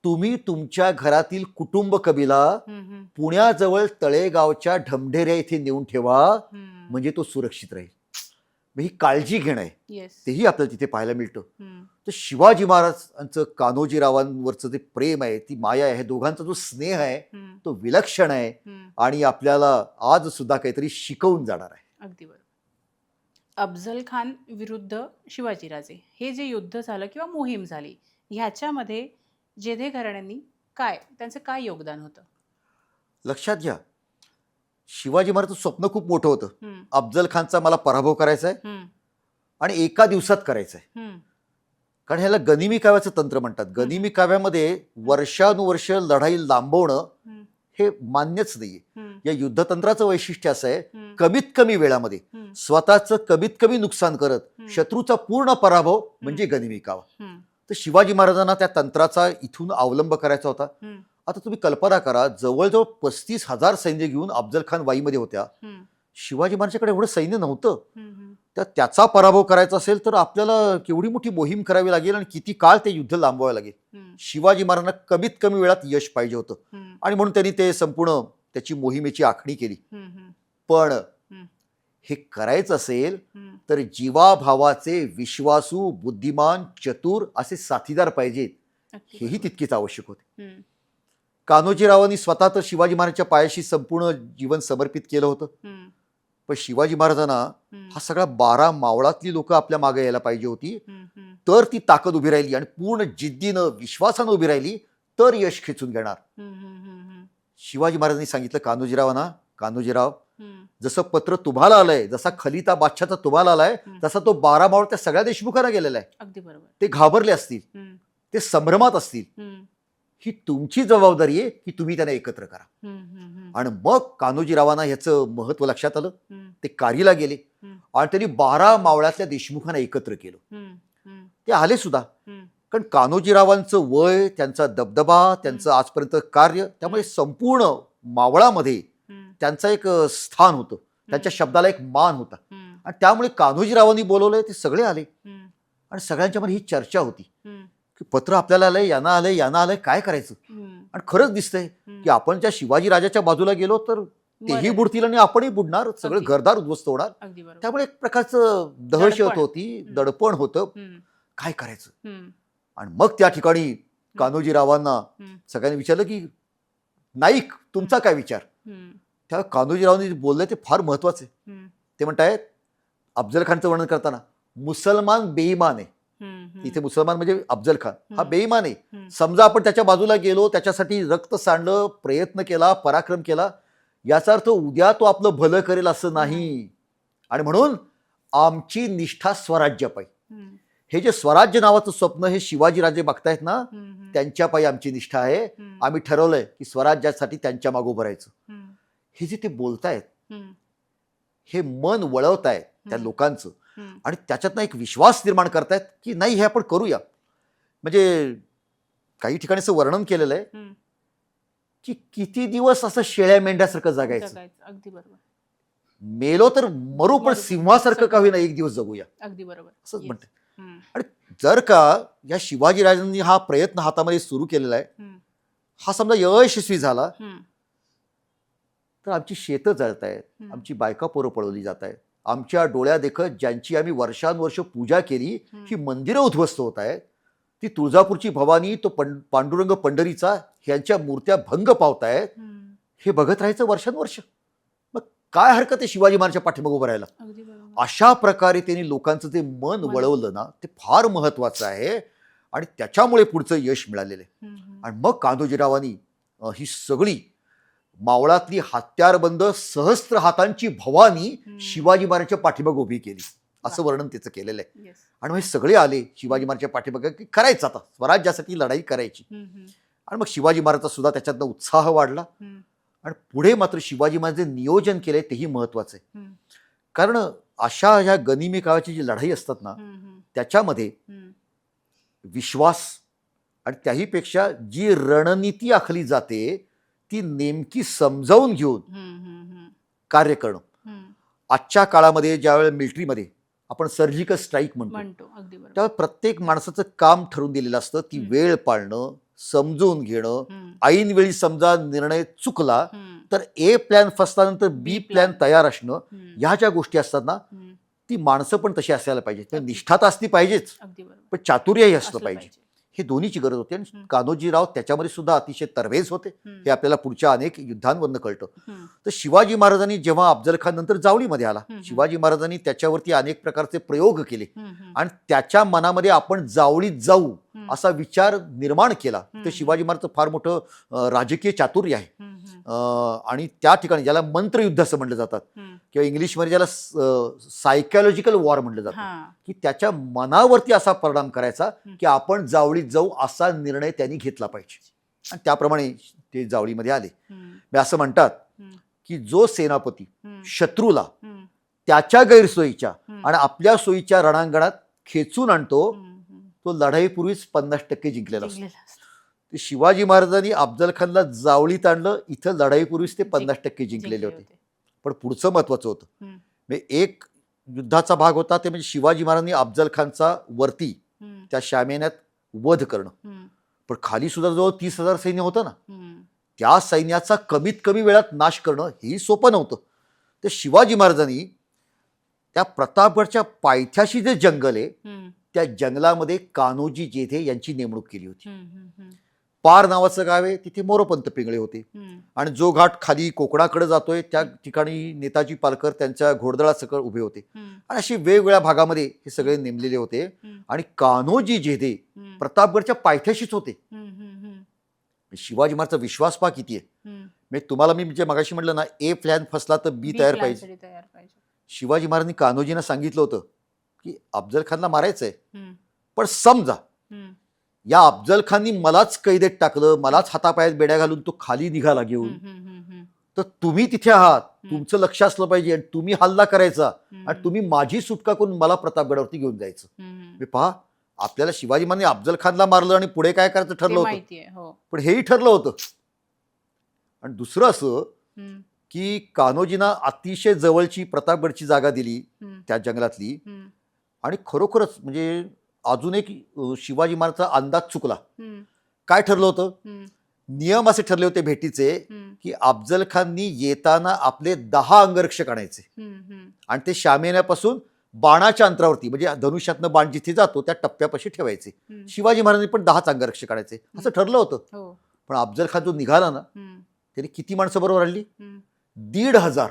तुम्ही तुमच्या घरातील कुटुंब कबिला हम्म. पुण्याजवळ तळेगावच्या ढमढेऱ्या इथे नेऊन ठेवा, हम्म. म्हणजे तो सुरक्षित राहील. मग ही काळजी घेणं आहे, येस. तेही आपल्याला तिथे पाहायला मिळतं. हम्म. तर शिवाजी महाराजांचं कान्होजीरावांवरचं जे प्रेम आहे, ती माया आहे, दोघांचा जो स्नेह आहे हम्म. तो विलक्षण आहे हम्म. आणि आपल्याला आज सुद्धा काहीतरी शिकवून जाणार आहे. अगदी बरोबर. अफजल खान विरुद्ध शिवाजीराजे हे जे युद्ध झालं किंवा मोहीम झाली, ह्याच्यामध्ये जेधे घराण्यांनी त्यांचं काय योगदान होतं? लक्षात घ्या, शिवाजी महाराजचं स्वप्न खूप मोठं होतं. हम्म. अफजल खानचा मला पराभव करायचा आहे हम्म. आणि एका दिवसात करायचा आहे. हम्म. कारण ह्याला गनिमी काव्याचं तंत्र म्हणतात. गनिमी काव्यामध्ये वर्षानुवर्ष लढाई लांबवणं हम्म. हे मान्यच नाहीये. हम्म. या युद्धतंत्राचं वैशिष्ट्य असं आहे, हम्म. कमीत कमी वेळामध्ये हम्म. स्वतःचं कमीत कमी नुकसान करत हम्म. शत्रूचा पूर्ण पराभव म्हणजे गनिमी कावा. हम्म. तर शिवाजी महाराजांना त्या तंत्राचा इथून अवलंब करायचा होता. हम्म. आता तुम्ही कल्पना करा, जवळजवळ 35,000 सैन्य घेऊन अफजल खान वाईमध्ये होत्या. हम्म. शिवाजी महाराजांकडे एवढं सैन्य नव्हतं. हम्म. तर त्याचा पराभव करायचा असेल तर आपल्याला केवढी मोठी मोहीम करावी लागेल आणि किती काळ ते युद्ध लांबवावं लागेल. हम्म. शिवाजी महाराजांना कमीत कमी वेळात यश पाहिजे होतं हम्म. आणि म्हणून त्यांनी ते संपूर्ण त्याची मोहिमेची आखणी केली. हम्म. पण हम्म. हे करायचं असेल हम्म. तर जीवाभावाचे विश्वासू, बुद्धिमान, चतुर असे साथीदार पाहिजेत, अगदी हेही बरोबर. तितकेच आवश्यक होते. हम्म. कान्होजीरावांनी स्वतः तर शिवाजी महाराजांच्या पायाशी संपूर्ण जीवन समर्पित केलं होतं, हम्म. पण शिवाजी महाराजांना हम्म. हा सगळा 12 मावळातली लोक आपल्या मागे यायला पाहिजे होती. हम्म. हम्म. तर ती ताकद उभी राहिली आणि पूर्ण जिद्दीनं, विश्वासानं उभी राहिली तर यश खेचून घेणार. हम्म. हम्म. शिवाजी महाराजांनी सांगितलं कान्होजीरावांना, कान्होजीराव, हम्म. जसं पत्र तुम्हाला आलंय, जसा खलिता बादशाचा तुम्हाला आलाय, तसा तो 12 मावळ त्या सगळ्या देशमुखांना गेलेला आहे. अगदी बरोबर. ते घाबरले असतील, हम्म. ते संभ्रमात असतील. हम्म. ही तुमची जबाबदारी आहे की तुम्ही त्यांना एकत्र करा. हम्म. हम्म. आणि मग कान्होजीरावांना ह्याचं महत्व लक्षात आलं. हम्म. ते कारीला गेले हम्म. आणि त्यांनी 12 मावळ्यातल्या देशमुखांना एकत्र केलं. हम्म. हम्म. ते आले सुद्धा, हम्म. कारण कान्होजीरावांचं वय, त्यांचा दबदबा, त्यांचं आजपर्यंत कार्य, त्यामुळे संपूर्ण मावळामध्ये हम्म. त्यांचं एक स्थान होतं, त्यांच्या शब्दाला एक मान होता. हम्म. आणि त्यामुळे कान्होजीरावांनी बोलवलंय, ते सगळे आले हम्म. आणि सगळ्यांच्या मध्ये ही चर्चा होती हम्म. की पत्र आपल्याला आलंय, यांना आलंय, यांना आलंय, काय करायचं. हम्म. आणि खरंच दिसतंय की आपण ज्या शिवाजी राजाच्या बाजूला गेलो तर तेही बरं. बुडतील आणि आपणही बुडणार, सगळं अगदी. घरदार उद्ध्वस्त होणार. अगदी बरोबर. त्यामुळे एक प्रकारचं दहशत दडपण. होती, दडपण होतं, हम्म. काय करायचं. हम्म. आणि मग त्या ठिकाणी कान्होजीरावांना हम्म. सगळ्यांनी विचारलं की नाईक, तुमचा काय विचार. हम्म. त्या कान्होजीरावांनी बोलले ते फार महत्वाचे. हम्म. ते म्हणतायत, अफजल खानचं वर्णन करताना, मुसलमान बेईमान आहे. हम्म. इथे मुसलमान म्हणजे अफजल खान हा हम्म. बेईमान आहे. हम्म. समजा आपण त्याच्या बाजूला गेलो, त्याच्यासाठी रक्त सांडलं, प्रयत्न केला, पराक्रम केला, याचा अर्थ उद्या तो आपलं भलं करेल असं नाही. आणि म्हणून आमची निष्ठा स्वराज्यापायी, हम्म. हे जे स्वराज्य नावाचं स्वप्न हे शिवाजीराजे बघतायत ना, हम्म. त्यांच्या पायी आमची निष्ठा आहे. हम्म. आम्ही ठरवलंय की स्वराज्यासाठी त्यांच्या मागं उभं राहायचं. हम्म. हे जे ते बोलतायत, हम्म. हे मन वळवतायत त्या हम्म. लोकांचं हम्म. आणि त्याच्यातनं एक विश्वास निर्माण करतायत की नाही, हे आपण करूया. म्हणजे काही ठिकाणी असं वर्णन केलेलं आहे हम्म. की किती दिवस असं शेळ्या मेंढ्यासारखं जगायचं, जगायचं. अगदी बरोबर. मेलो तर मरू, पण मरू. सिंहासारखं का होईना एक दिवस जगूया, अगदी बरोबर. असंच Yes. म्हणतात. हम्म. आणि जर का या शिवाजीराजांनी हा प्रयत्न हातामध्ये सुरू केलेला आहे, हम्म. हा समजा यशस्वी झाला हम्म. तर आमची शेतं जळतायत, आमची बायका पोरं पळवली जात आहेत, आमच्या डोळ्या देखत ज्यांची आम्ही वर्षानुवर्ष पूजा केली ही मंदिरं उद्ध्वस्त होत आहेत, ती तुळजापूरची भवानी, तो पांडुरंग पंढरीचा ह्यांच्या मूर्त्या भंग पावतायत, हे बघत राहायचं वर्षानुवर्ष. मग काय हरकत आहे शिवाजी महाराजांच्या पाठीमागे उभं राहायला? अगदी बरोबर. अशा प्रकारे त्यांनी लोकांचं ते मन वळवलं ना, ते फार महत्वाचं आहे आणि त्याच्यामुळे पुढचं यश मिळालेलं आहे. आणि मग कान्होजीरावांनी ही सगळी मावळातली हत्यारबंद सहस्त्र हातांची भवानी शिवाजी महाराजांच्या पाठीमागे उभी केली, असं वर्णन त्याचं केलेलं आहे. Yes. आणि मग हे सगळे आले शिवाजी महाराजांच्या पाठीमागे की करायचं, आता स्वराज्यासाठी लढाई करायची. आणि मग शिवाजी महाराजांचा सुद्धा त्याच्यातनं उत्साह वाढला. आणि पुढे मात्र शिवाजी महाराज जे नियोजन केलंय तेही महत्वाचं आहे. कारण अशा ह्या गनिमी काळाची जी लढाई असतात ना, त्याच्यामध्ये विश्वास आणि त्याहीपेक्षा जी रणनीती आखली जाते ती नेमकी समजावून घेऊन कार्य करणं. आजच्या काळामध्ये ज्यावेळेला मिलिटरीमध्ये आपण सर्जिकल स्ट्राईक म्हणतो, अगदी बरोबर. त्यावेळेला प्रत्येक माणसाचं काम ठरवून दिलेलं असतं. ती वेळ पाळणं, समजून घेणं, ऐन वेळी समजा निर्णय चुकला तर ए प्लॅन फसल्यानंतर बी प्लॅन तयार असणं, ह्या ज्या गोष्टी असतात ना, ती माणसं पण तशी असायला पाहिजे. निष्ठा तर असली पाहिजेच, अगदी बरोबर. पण चातुर्यही असलं पाहिजे. हे दोन्हीची गरज होती. आणि कान्होजीराव त्याच्यामध्ये सुद्धा अतिशय तरवेज होते, हे आपल्याला पुढच्या अनेक युद्धांवरनं कळतं. तर शिवाजी महाराजांनी जेव्हा अफजल खान नंतर जावळीमध्ये आला, शिवाजी महाराजांनी त्याच्यावरती अनेक प्रकारचे प्रयोग केले आणि त्याच्या मनामध्ये आपण जावळीत जाऊ असा विचार निर्माण केला. तर शिवाजी महाराजांचं फार मोठं राजकीय चातुर्य आहे. आणि त्या ठिकाणी ज्याला मंत्रयुद्ध असं म्हटलं जातात किंवा इंग्लिशमध्ये ज्याला सायकॉलॉजिकल वॉर म्हटलं जातं, की त्याच्या मनावरती असा परिणाम करायचा की आपण जावळीत जाऊ असा निर्णय त्यांनी घेतला पाहिजे. आणि त्याप्रमाणे ते जावळीमध्ये आले. मी असं म्हणतात की जो सेनापती शत्रूला त्याच्या गैरसोयीच्या आणि आपल्या सोयीच्या रणांगणात खेचून आणतो तो लढाईपूर्वीच 50% जिंकलेला असतो. शिवाजी महाराजांनी अफजल खानला जावळीत आणलं, इथं लढाईपूर्वीच ते 50% जिंकलेले होते. पण पुढचं महत्वाचं होतं, म्हणजे एक युद्धाचा भाग होता ते म्हणजे शिवाजी महाराजांनी अफजल खानचा वरती त्या शामेन्यात वध करणं. पण खाली सुद्धा जवळ 30,000 सैन्य होतं ना, त्या सैन्याचा कमीत कमी वेळात नाश करणं हेही सोपं नव्हतं. तर शिवाजी महाराजांनी त्या प्रतापगडच्या पायथ्याशी जे जंगल आहे त्या जंगलामध्ये कान्होजी जेधे यांची नेमणूक केली होती. पार नावाचं गाव आहे, तिथे मोरोपंत पिंगळे होते. आणि जो घाट खाली कोकणाकडे जातोय त्या ठिकाणी नेताजी पालकर त्यांच्या घोडदळासकट उभे होते. आणि अशी वेगवेगळ्या भागामध्ये हे सगळे नेमलेले होते. आणि कान्होजी जेधे प्रतापगडच्या पायथ्याशीच होते. शिवाजी महाराजचा विश्वास पहा किती आहे. म्हणजे तुम्हाला मी म्हणजे मगाशी म्हटलं ना, ए प्लॅन फसला तर बी तयार पाहिजे. शिवाजी महाराजांनी कान्होजींना सांगितलं होतं की अफजल खानला मारायचंय, पण समजा या अफजल खाननी मलाच कैदेत टाकलं, मलाच हातापायात बेड्या घालून तो खाली निघाला घेऊन, तर तुम्ही तिथे आहात, तुमचं लक्ष असलं पाहिजे आणि तुम्ही हल्ला करायचा आणि तुम्ही माझी सुटका करून मला प्रतापगडावरती घेऊन जायचं. मी पहा, आपल्याला शिवाजी महाराजांनी अफजल खानला मारलं आणि पुढे काय करायचं ठरलं होतं, पण हेही ठरलं होतं. आणि दुसरं असं की कान्होजींना अतिशय जवळची प्रतापगडची जागा दिली त्या जंगलातली. आणि खरोखरच म्हणजे अजून एक शिवाजी महाराजचा अंदाज चुकला. काय ठरलं होतं, नियम असे ठरले होते भेटीचे की अफजल खाननी येताना आपले 10 अंगरक्षक आणायचे आणि ते शामेन्यापासून बाणाच्या अंतरावरती, म्हणजे धनुष्यातनं बाण जिथे जातो त्या टप्प्यापाशी ठेवायचे. शिवाजी महाराजांनी पण 10 अंगरक्षक आणायचे असं ठरलं होतं. पण अफजल खान जो निघाला ना, त्याने किती माणसं बरोबर आणली? 1,500.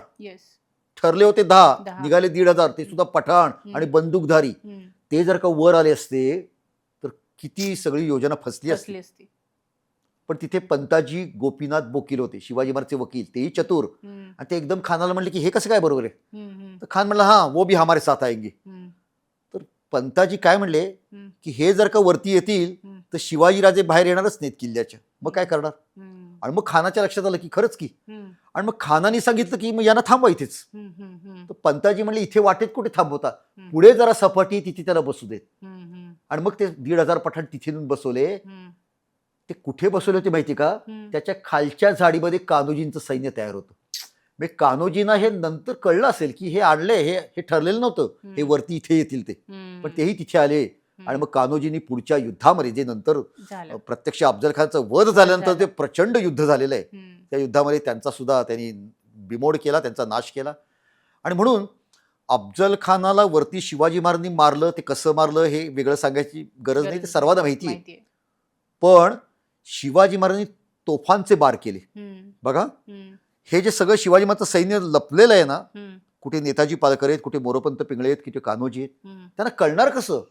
ठरले होते 10, निघाले 1,500. ते सुद्धा पठाण आणि बंदूकधारी. ते जर का वर आले असते तर किती सगळी योजना फसली असती. पण तिथे पंताजी गोपीनाथ बोकील होते, शिवाजी महाराजचे वकील, तेही चतुर. आणि ते एकदम खानाला म्हणले की हे कसं काय बरोबर आहे? तर खान म्हणला हा वो भी हमारे साथ आएंगे. तर पंताजी काय म्हणले की हे जर का वरती येतील तर शिवाजीराजे बाहेर येणारच नाहीत किल्ल्याच्या, मग काय करणार? आणि मग खानाच्या लक्षात आलं की खरंच की. आणि मग खानाने सांगितलं की मग यांना थांबवा इथेच. तर पंताजी म्हणले इथे वाटेत कुठे थांबवता, पुढे जरा सपाटी तिथे त्याला बसू देत. आणि मग ते 1,500 पठाण तिथे येऊन बसवले. ते कुठे बसवले होते माहिती का? त्याच्या खालच्या झाडीमध्ये कान्होजींचं सैन्य तयार होतं. म्हणजे कान्होजींना हे नंतर कळलं असेल की हे आणलंय, हे ठरलेलं नव्हतं हे वरती इथे येतील ते, पण तेही तिथे आले. आणि मग कान्होजींनी पुढच्या युद्धामध्ये जे नंतर झालं. प्रत्यक्ष अफजल खानचं वध झाल्यानंतर झालं. जे प्रचंड युद्ध झालेलं आहे हम्म. त्या युद्धामध्ये त्यांचा सुद्धा त्यांनी बिमोड केला, त्यांचा नाश केला. आणि म्हणून अफजल खानाला वरती शिवाजी महाराजांनी मारलं, ते कसं मारलं हे वेगळं सांगायची गरज नाही, ते सर्वांना माहिती आहे. माहितीये. पण शिवाजी महाराजांनी तोफांचे बार केले. हम्म. बघा, हम्म. हे जे सगळं शिवाजी महाराजचं सैन्य लपलेलं आहे ना, हम्म. कुठे नेताजी पालकर आहेत, कुठे मोरोपंत पिंगळे आहेत, कुठे कान्होजी आहेत, हम्म. त्यांना कळणार कसं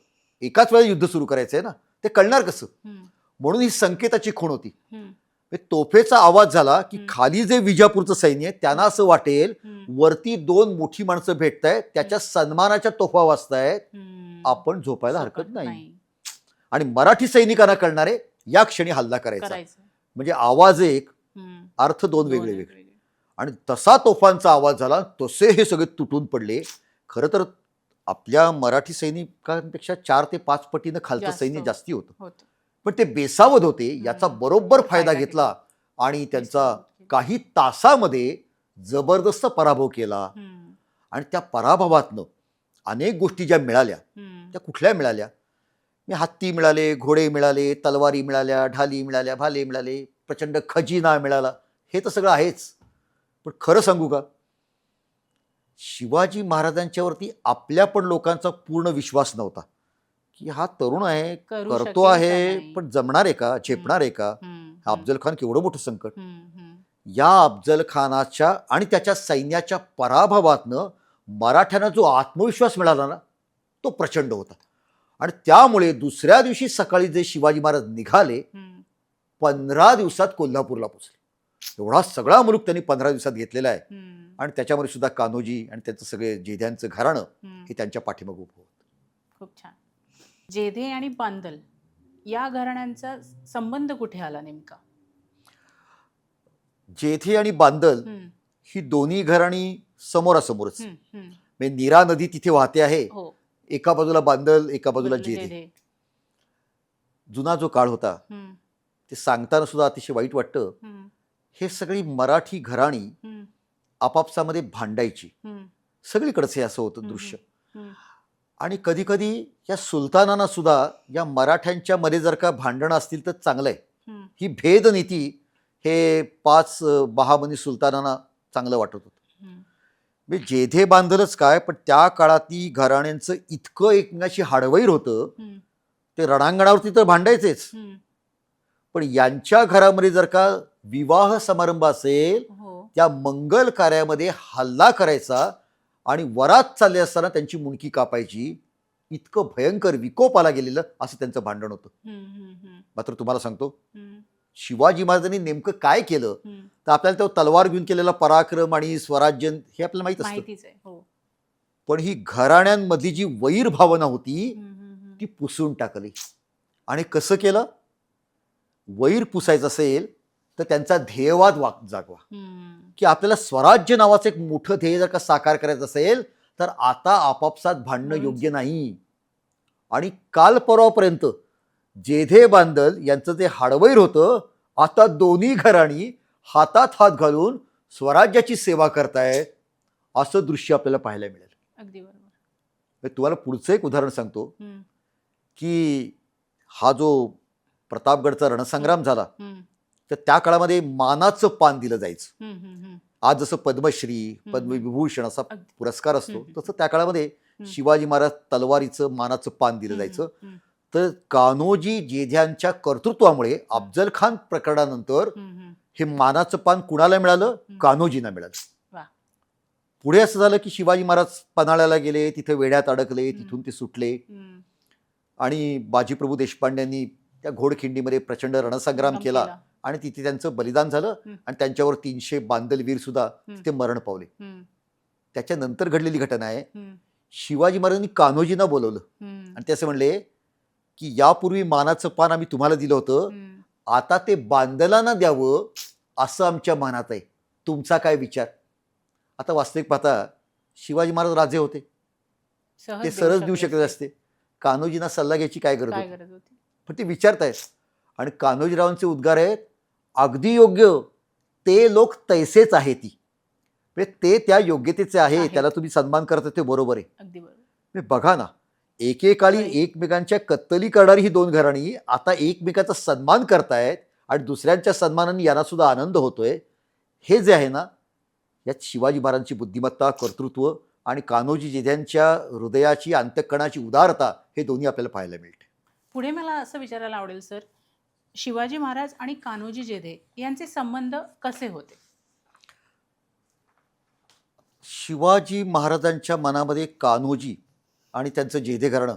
एकाच वेळेला युद्ध सुरू करायचं आहे ना, ते कळणार कसं? हम्म. म्हणून ही संकेताची खूण होती. हम्म. तोफेचा आवाज झाला की हम्म. खाली जे विजापूरचं सैन्य आहे त्यांना असं वाटेल हम्म. वरती दोन मोठी माणसं भेटतायत, त्याच्या सन्मानाच्या तोफा वाजतायत, हम्म. आपण झोपायला हरकत शकत नाही. आणि मराठी सैनिकांना कळणारे या क्षणी हल्ला करायचा. करायचं. म्हणजे आवाज एक, हम्म. अर्थ दोन वेगळे दोन वेगळे. वेगळे. आणि तसा तोफांचा आवाज झाला, तसे हे सगळे तुटून पडले. खरं तर आपल्या मराठी सैनिकांपेक्षा 4 ते 5 पटीनं खालचं जास्त सैन्य जास्ती होतं, होतं. पण ते बेसावध होते. याचा बरोबर फायदा घेतला आणि त्यांचा काही तासामध्ये जबरदस्त पराभव केला. हम्म. आणि त्या पराभवातनं अनेक गोष्टी ज्या मिळाल्या हम्म. त्या कुठल्या मिळाल्या? हत्ती मिळाले, घोडे मिळाले, तलवारी मिळाल्या, ढाली मिळाल्या, भाले मिळाले, प्रचंड खजिना मिळाला. हे तर सगळं आहेच, पण खरं सांगू का, शिवाजी महाराजांच्यावरती आपल्या पण लोकांचा पूर्ण विश्वास नव्हता की हा तरुण आहे, करू करतो शकेल का आहे, नाही? पण जमणार आहे का, झेपणार आहे का? हम्म. हा अफजल खान केवढं मोठं संकट. हम्म. हम्म. या अफजल खानाच्या आणि त्याच्या सैन्याच्या पराभवातनं मराठ्यांना जो आत्मविश्वास मिळाला ना, तो प्रचंड होता. आणि त्यामुळे दुसऱ्या दिवशी सकाळी जे शिवाजी महाराज निघाले, हम्म. 15 दिवसात कोल्हापूरला पोहोचले. एवढा सगळा मुलूक त्यांनी 15 दिवसात घेतलेला आहे. हम्म. आणि त्याच्यामध्ये सुद्धा कान्होजी आणि त्यांचं सगळे जेध्यांचं घराणं हम्म. हे त्यांच्या पाठीमागे उभं होतं. खूप छान. जेधे आणि बांदल या घराण्यांचा संबंध कुठे आला नेमका? जेथे आणि बांदल हम्म. ही दोन्ही घराणी समोरासमोरच. हम्म. हम्म. म्हणजे नीरा नदी तिथे वाहते आहे, हो. एका बाजूला बांदल, एका बाजूला जेधे. जेधे. जुना जो काळ होता हम्म. ते सांगताना सुद्धा अतिशय वाईट वाटतं. हम्म. हे सगळी मराठी घराणी हम्म. आपापसामध्ये भांडायची. हम्म. सगळीकडचं हे असं होतं हम्म. दृश्य. हम्म. आणि कधी कधी या सुलतानांना सुद्धा या मराठ्यांच्या मध्ये जर का भांडणं असतील तर चांगलं आहे. हम्म. ही भेदनीती हे 5 बहामनी सुलतानांना चांगलं वाटत होतं. हम्म. म्हणजे जेधे बांधलच काय, पण त्या काळातली घराण्यांचं इतकं एकमेकाशी हाडवैर होतं, हम्म. ते रणांगणावरती तर भांडायचेच, हम्म. पण यांच्या घरामध्ये जर का विवाह समारंभ असेल, हो. त्या मंगल कार्यामध्ये हल्ला करायचा आणि वरात चालले असताना त्यांची मुंडकी कापायची. इतकं भयंकर विकोप आला गेलेलं असं त्यांचं भांडण होतं. हम्म. हम्म. हम्म. मात्र तुम्हाला सांगतो, हम्म. शिवाजी महाराजांनी नेमकं काय केलं हम्म. तर आपल्याला तो तलवार घेऊन केलेला पराक्रम आणि स्वराज्य हे आपल्याला माहित असतं, माहितीच आहे. हो. पण ही घराण्यांमधली जी वैर भावना होती हम्म. हम्म. ती पुसून टाकली. आणि कसं केलं? वैर पुसायचं असेल तर त्यांचा ध्येयवाद जागवा, हम्म. की आपल्याला स्वराज्य नावाचं एक मोठं ध्येय जर का साकार करायचं असेल तर आता आपापसात भांडणं म्हणून योग्य नाही. आणि काल परवापर्यंत जेधे बांदल यांचं जे हाडवैर होतं, आता दोन्ही घराणी हातात हात घालून स्वराज्याची सेवा करतायत, असं दृश्य आपल्याला पाहायला मिळेल. अगदी बरोबर. मी तुम्हाला पुढचं एक उदाहरण सांगतो हम्म. की हा जो प्रतापगडचा रणसंग्राम झाला हम्म. तर त्या काळामध्ये मानाचं पान दिलं जायचं. हम्म. हम्म. हम्म. आज जसं पद्मश्री, पद्मविभूषण असा अगदी. पुरस्कार असतो, हम्म. तसं त्या काळामध्ये शिवाजी महाराज तलवारीचं मानाचं पान दिलं जायचं. हम्म. तर कान्होजी जेध्यांच्या कर्तृत्वामुळे अफजल खान प्रकरणानंतर हम्म. हे मानाचं पान कुणाला मिळालं? कान्होजींना मिळालं. वा. पुढे असं झालं की शिवाजी महाराज पन्हाळ्याला गेले, तिथे वेढ्यात अडकले, तिथून ते सुटले हम्म. आणि बाजीप्रभू देशपांड्यांनी त्या घोडखिंडीमध्ये प्रचंड रणसंग्राम केला आणि तिथे त्यांचं बलिदान झालं. आणि त्यांच्यावर 300 बांदलवीर सुद्धा तिथे मरण पावले. हम्म. त्याच्यानंतर घडलेली घटना आहे, हम्म. शिवाजी महाराजांनी कान्होजींना बोलवलं हम्म. आणि ते असं म्हणले की यापूर्वी मानाचं पान आम्ही तुम्हाला दिलं होतं, हम्म. आता ते बांदलांना द्यावं असं आमच्या मनात आहे, तुमचा काय विचार? आता वास्तविक पाहता शिवाजी महाराज राजे होते, ते सरळ देऊ शकले असते. कान्होजींना सल्ला घ्यायची काय गरज होती? पण ते विचारतायत. आणि कान्होजीरावांचे उद्गार आहेत, अगदी योग्य, ते लोक तैसेच आहे ती, म्हणजे ते त्या योग्यतेचे आहे, त्याला तुम्ही सन्मान करता ते बरोबर आहे. अगदी बरोबर. म्हणजे बघा ना, एकेकाळी एकमेकांच्या कत्तली करणारी ही दोन घराणी आता एकमेकांचा सन्मान करतायत आणि दुसऱ्यांच्या सन्मानाने यांना सुद्धा आनंद होतोय. हे जे आहे ना, यात शिवाजी महाराजांची बुद्धिमत्ता, कर्तृत्व आणि कान्होजी जेध्यांच्या हृदयाची अंतःकरणाची उदारता हे दोन्ही आपल्याला पाहायला मिळते. पुढे मला असं विचारायला आवडेल सर, शिवाजी महाराज आणि कान्होजी जेधे यांचे संबंध कसे होते? शिवाजी महाराजांच्या मनामध्ये कान्होजी आणि त्यांचं जेधे घराणं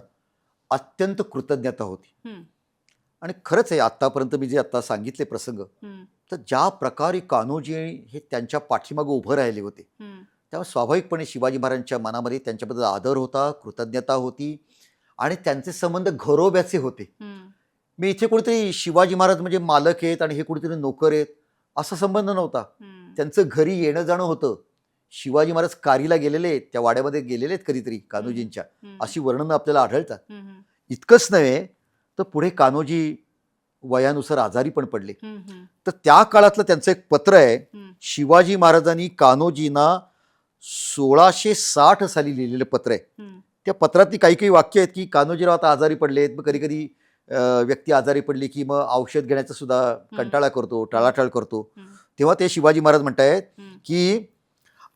अत्यंत कृतज्ञता होती. हम्म, आणि खरंच आहे, आत्तापर्यंत मी जे आत्ता सांगितले प्रसंग, हम्म, तर ज्या प्रकारे कान्होजी हे त्यांच्या पाठीमागे उभं राहिले होते, हम्म, त्यामुळे स्वाभाविकपणे शिवाजी महाराजांच्या मनामध्ये त्यांच्याबद्दल आदर होता, कृतज्ञता होती आणि त्यांचे संबंध घरोब्याचे होते. हम्म, मी इथे कुठेतरी शिवाजी महाराज म्हणजे मालक आहेत आणि हे कुठेतरी नोकर आहेत असा संबंध नव्हता. हम्म, त्यांचं घरी येणं जाणं होतं. शिवाजी महाराज कारीला गेलेले आहेत, त्या वाड्यामध्ये गेलेले आहेत कधीतरी कान्होजींच्या, हम्म, अशी वर्णनं आपल्याला आढळतात. हम्म, इतकंच नव्हे तर पुढे कान्होजी वयानुसार आजारी पण पडले. हम्म, तर त्या काळातलं त्यांचं एक पत्र आहे, हम्म, शिवाजी महाराजांनी कान्होजींना 1660 साली लिहिलेलं पत्र आहे. हम्म, त्या पत्रातली काही काही वाक्य आहेत की कान्होजीराव आता आजारी पडलेत. मग कधी कधी व्यक्ती आजारी पडली की मग औषध घेण्याचा सुद्धा कंटाळा करतो, टाळाटाळ करतो. हम्म, तेव्हा ते शिवाजी महाराज म्हणतायत हम्म, की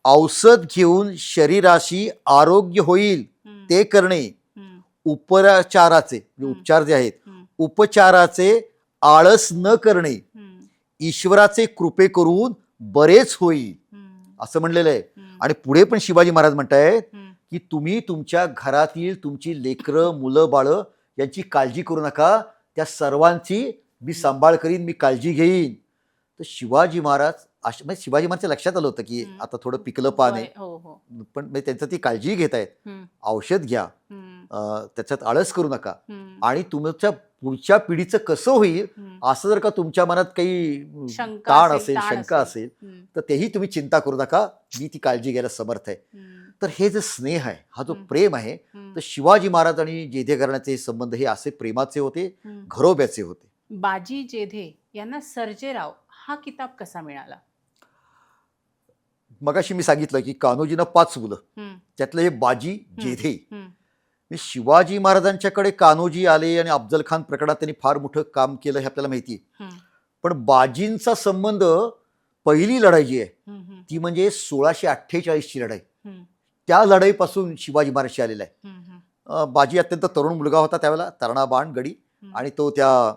औषध घेऊन शरीराशी आरोग्य होईल हम्म, ते करणे, हम्म, उपचाराचे म्हणजे उपचार जे आहेत हम्म, उपचाराचे आळस न करणे, हम्म, ईश्वराचे कृपे करून बरेच होईल हम्म, असं म्हणलेलं आहे. हम्म, आणि पुढे पण शिवाजी महाराज म्हणतायत हम्म, की तुम्ही तुमच्या घरातील तुमची लेकरं मुलं बाळं यांची काळजी करू नका, त्या सर्वांची मी सांभाळ करीन, मी काळजी घेईन. तर शिवाजी महाराज म्हणजे शिवाजी महाराजच्या लक्षात आलं होतं की हम्म. आता थोडं पिकलं पान आहे, हो हो, पण म्हणजे त्यांचं ती काळजी घेत आहेत. हम्म, औषध घ्या, हम्म, त्याच्यात आळस करू नका. हम्म, आणि तुमच्या पुढच्या पिढीचं कसं होईल हम्म, असं जर का तुमच्या मनात काही शंका ताण असेल, असेल, ताण शंका असेल. असेल, हम्म, तर तेही तुम्ही चिंता करू नका, मी ती काळजी घ्यायला समर्थ आहे. हम्म, तर हे जे स्नेह आहे, हा जो हम्म. प्रेम आहे, हम्म, तर शिवाजी महाराज आणि जेधे घराण्याचे संबंध हे असे प्रेमाचे होते, हम्म. घरोब्याचे होते. बाजी जेधे यांना सर्जेराव हा किताब कसा मिळाला? मगाशी मी सांगितलं की कान्होजींना 5 मुलं, हम्म, त्यातलं हे बाजी जेधे. हम्म, मी शिवाजी महाराजांच्याकडे कान्होजी आले आणि अफजल खान प्रकरणात त्यांनी फार मोठं काम केलं हे आपल्याला माहिती आहे. हम्म, पण बाजींचा संबंध पहिली लढाई जी आहे हम्म, हम्म, ती म्हणजे 1648ची लढाई. हम्म, त्या लढाईपासून शिवाजी महाराजशी आलेला आहे. हम्म, हम्म, बाजी अत्यंत तरुण मुलगा होता त्यावेळेला, तरणा बाण गडी, हम्म, आणि तो त्या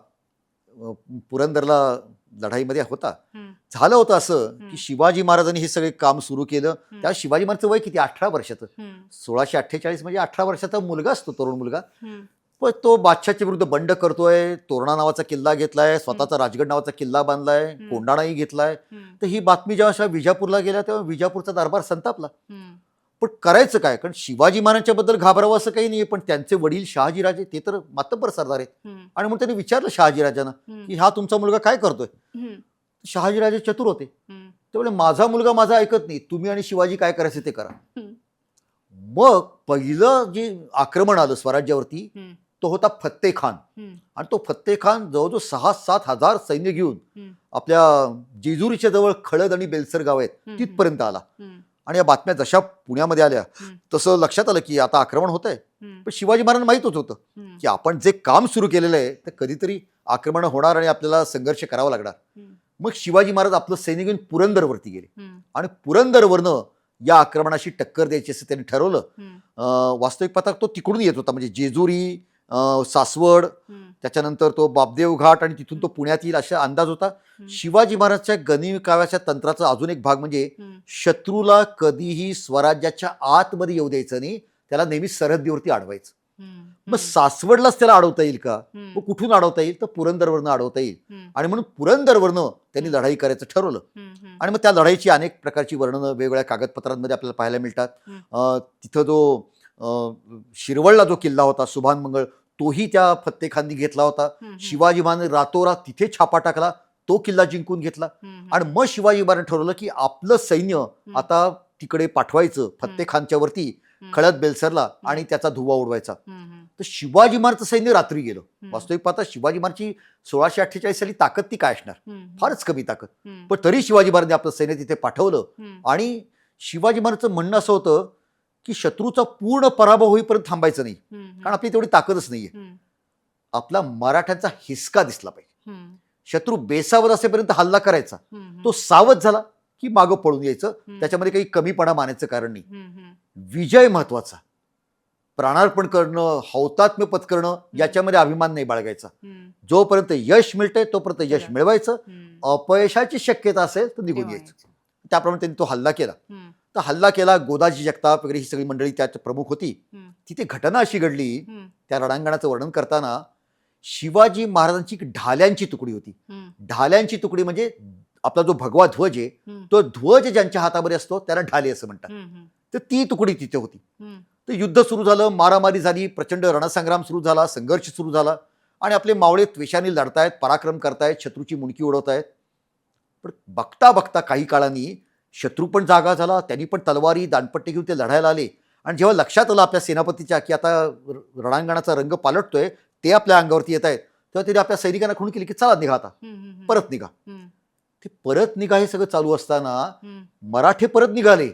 पुरंदरला लढाईमध्ये होता. हम्म, झालं होतं असं हम्म. की शिवाजी महाराजांनी हे सगळे काम सुरू केलं. हम्म. त्या शिवाजी महाराजचं वय किती, 18 वर्षाचं. हम्म, 1648 म्हणजे 18 वर्षाचा मुलगा असतो, तरुण मुलगा. हम्म, पण तो बादशाहच्या विरुद्ध बंड करतोय, तोरणा नावाचा किल्ला घेतलाय, स्वतःचा राजगड नावाचा किल्ला बांधलाय, हम्म. कोंडाणाही घेतलाय. हम्म, तर ही बातमी जेव्हा अशा विजापूरला गेल्या तेव्हा विजापूरचा दरबार संतापला. हम्म, पण करायचं काय, कारण शिवाजी महाराजांच्याबद्दल घाबरावं असं काही नाही, पण त्यांचे वडील शहाजीराजे ते तर मातब्बर सरदार आहेत. हम्म, आणि म्हणून त्यांनी विचारलं शहाजीराजांना हम्म, की हा तुमचा मुलगा काय करतोय. हम्म, शहाजीराजे चतुर होते, हम्म, त्यामुळे माझा मुलगा माझा ऐकत नाही, तुम्ही आणि शिवाजी काय करायचं ते करा. हम्म, मग पहिलं जे आक्रमण आलं स्वराज्यावरती हम्म, तो होता फत्ते खान. हम्म, आणि तो फत्ते खान जवळजवळ 6-7 हजार सैन्य घेऊन हम्म, आपल्या जेजुरीच्या जवळ खळद आणि बेलसर गाव आहेत हम्म. तिथपर्यंत आला. हम्म, आणि या बातम्या जशा पुण्यामध्ये आल्या हम्म, तसं लक्षात आलं की आता आक्रमण होत आहे. हम्म, पण शिवाजी महाराजांना माहीतच होतं हम्म, की आपण जे काम सुरू केलेलं आहे ते कधीतरी आक्रमण होणार आणि आपल्याला संघर्ष करावा लागणार. हम्म, मग शिवाजी महाराज आपलं सैनिक घेऊन पुरंदरवरती गेले हम्म, आणि पुरंदरवरनं या आक्रमणाशी टक्कर द्यायची असं त्यांनी ठरवलं. हम्म, वास्तविक पाहता तो तिकडून येत होता, म्हणजे जेजुरी, सासवड, हम्म, त्याच्यानंतर तो बापदेव घाट आणि तिथून तो पुण्यात येईल असा अंदाज होता. हम्म. शिवाजी महाराजच्या गनिकाव्याच्या तंत्राचा अजून एक भाग म्हणजे हम्म, शत्रूला कधीही स्वराज्याच्या आतमध्ये येऊ द्यायचं नाही, त्याला नेहमी सरहद्दीवरती अडवायचं. हम्म, मग सासवडलाच त्याला अडवता येईल का, हम्म, मग कुठून अडवता येईल, तर पुरंदरवरनं अडवता येईल. हम्म, आणि म्हणून पुरंदरवरनं त्यांनी लढाई करायचं ठरवलं. हम्म, हम्म, आणि मग त्या लढाईची अनेक प्रकारची वर्णनं वेगवेगळ्या कागदपत्रांमध्ये आपल्याला पाहायला मिळतात. हम्म. तिथं जो शिरवळला जो किल्ला होता सुभान मंगळ, तोही त्या फत्तेखांनी घेतला होता. हम्म, शिवाजी महाराजांनी रातोरात तिथे छापा टाकला, तो किल्ला जिंकून घेतला. हम्म, आणि मग शिवाजी महाराजांनी ठरवलं की आपलं सैन्य आता तिकडे पाठवायचं फत्तेखानच्या वरती, हम्म, खळद बेलसरला, आणि त्याचा धुवा उडवायचा. हम्म, हम्म, तर शिवाजी महाराजचं सैन्य रात्री गेलं. हम्म. वास्तविक पाहता शिवाजी महाराजची 1648 साली ताकद ती काय असणार, हम्म, फारच कमी ताकद. हम्म, पण तरी शिवाजी महाराजांनी आपलं सैन्य तिथे पाठवलं. हम्म, आणि शिवाजी महाराजांचं म्हणणं असं होतं की शत्रूचा पूर्ण पराभव होईपर्यंत थांबायचं नाही, कारण आपली तेवढी ताकदच नाहीये. आपला मराठ्यांचा हिसका दिसला पाहिजे. शत्रू बेसावध असेपर्यंत हल्ला करायचा, तो सावध झाला की मागं पळून यायचं. त्याच्यामध्ये काही कमीपणा मानायचं कारण नाही. विजय महत्वाचा, प्राणार्पण करणं, हौतात्म्य पत्करणं याच्यामध्ये अभिमान नाही बाळगायचा. जोपर्यंत यश मिळतंय तोपर्यंत यश मिळवायचं. अपयशाची शक्यता असेल तर निघून यायचं. त्याप्रमाणे त्यांनी तो हल्ला केला. तर हल्ला केला. गोदाजी जगताप वगैरे ही सगळी मंडळी त्यात प्रमुख होती. तिथे घटना अशी घडली, त्या रणांगणाचं वर्णन करताना शिवाजी महाराजांची ढाल्यांची तुकडी होती. ढाल्यांची तुकडी म्हणजे आपला जो भगवा ध्वज आहे, तो ध्वज ज्यांच्या हातामध्ये असतो त्याला ढाले असं म्हणतात. तर ती तुकडी तिथे होती. तर युद्ध सुरू झालं, मारामारी झाली, प्रचंड रणसंग्राम सुरू झाला, संघर्ष सुरू झाला आणि आपले मावळे त्वेषाने लढतायत, पराक्रम करतायत, शत्रूची मुंडकी उडवतायत. पण बघता बघता काही काळाने शत्रू पण जागा झाला, त्यांनी पण तलवारी दानपट्टे घेऊन ते लढायला आले. आणि जेव्हा लक्षात आलं आपल्या सेनापतीच्या की आता रणांगणाचा रंग पालटतोय, ते आपल्या अंगावरती येत आहेत, तेव्हा त्यांनी आपल्या सैनिकांना खूण केली की चला निघा, आता परत निघा. ते परत निघा हे सगळं चालू असताना मराठे परत निघाले.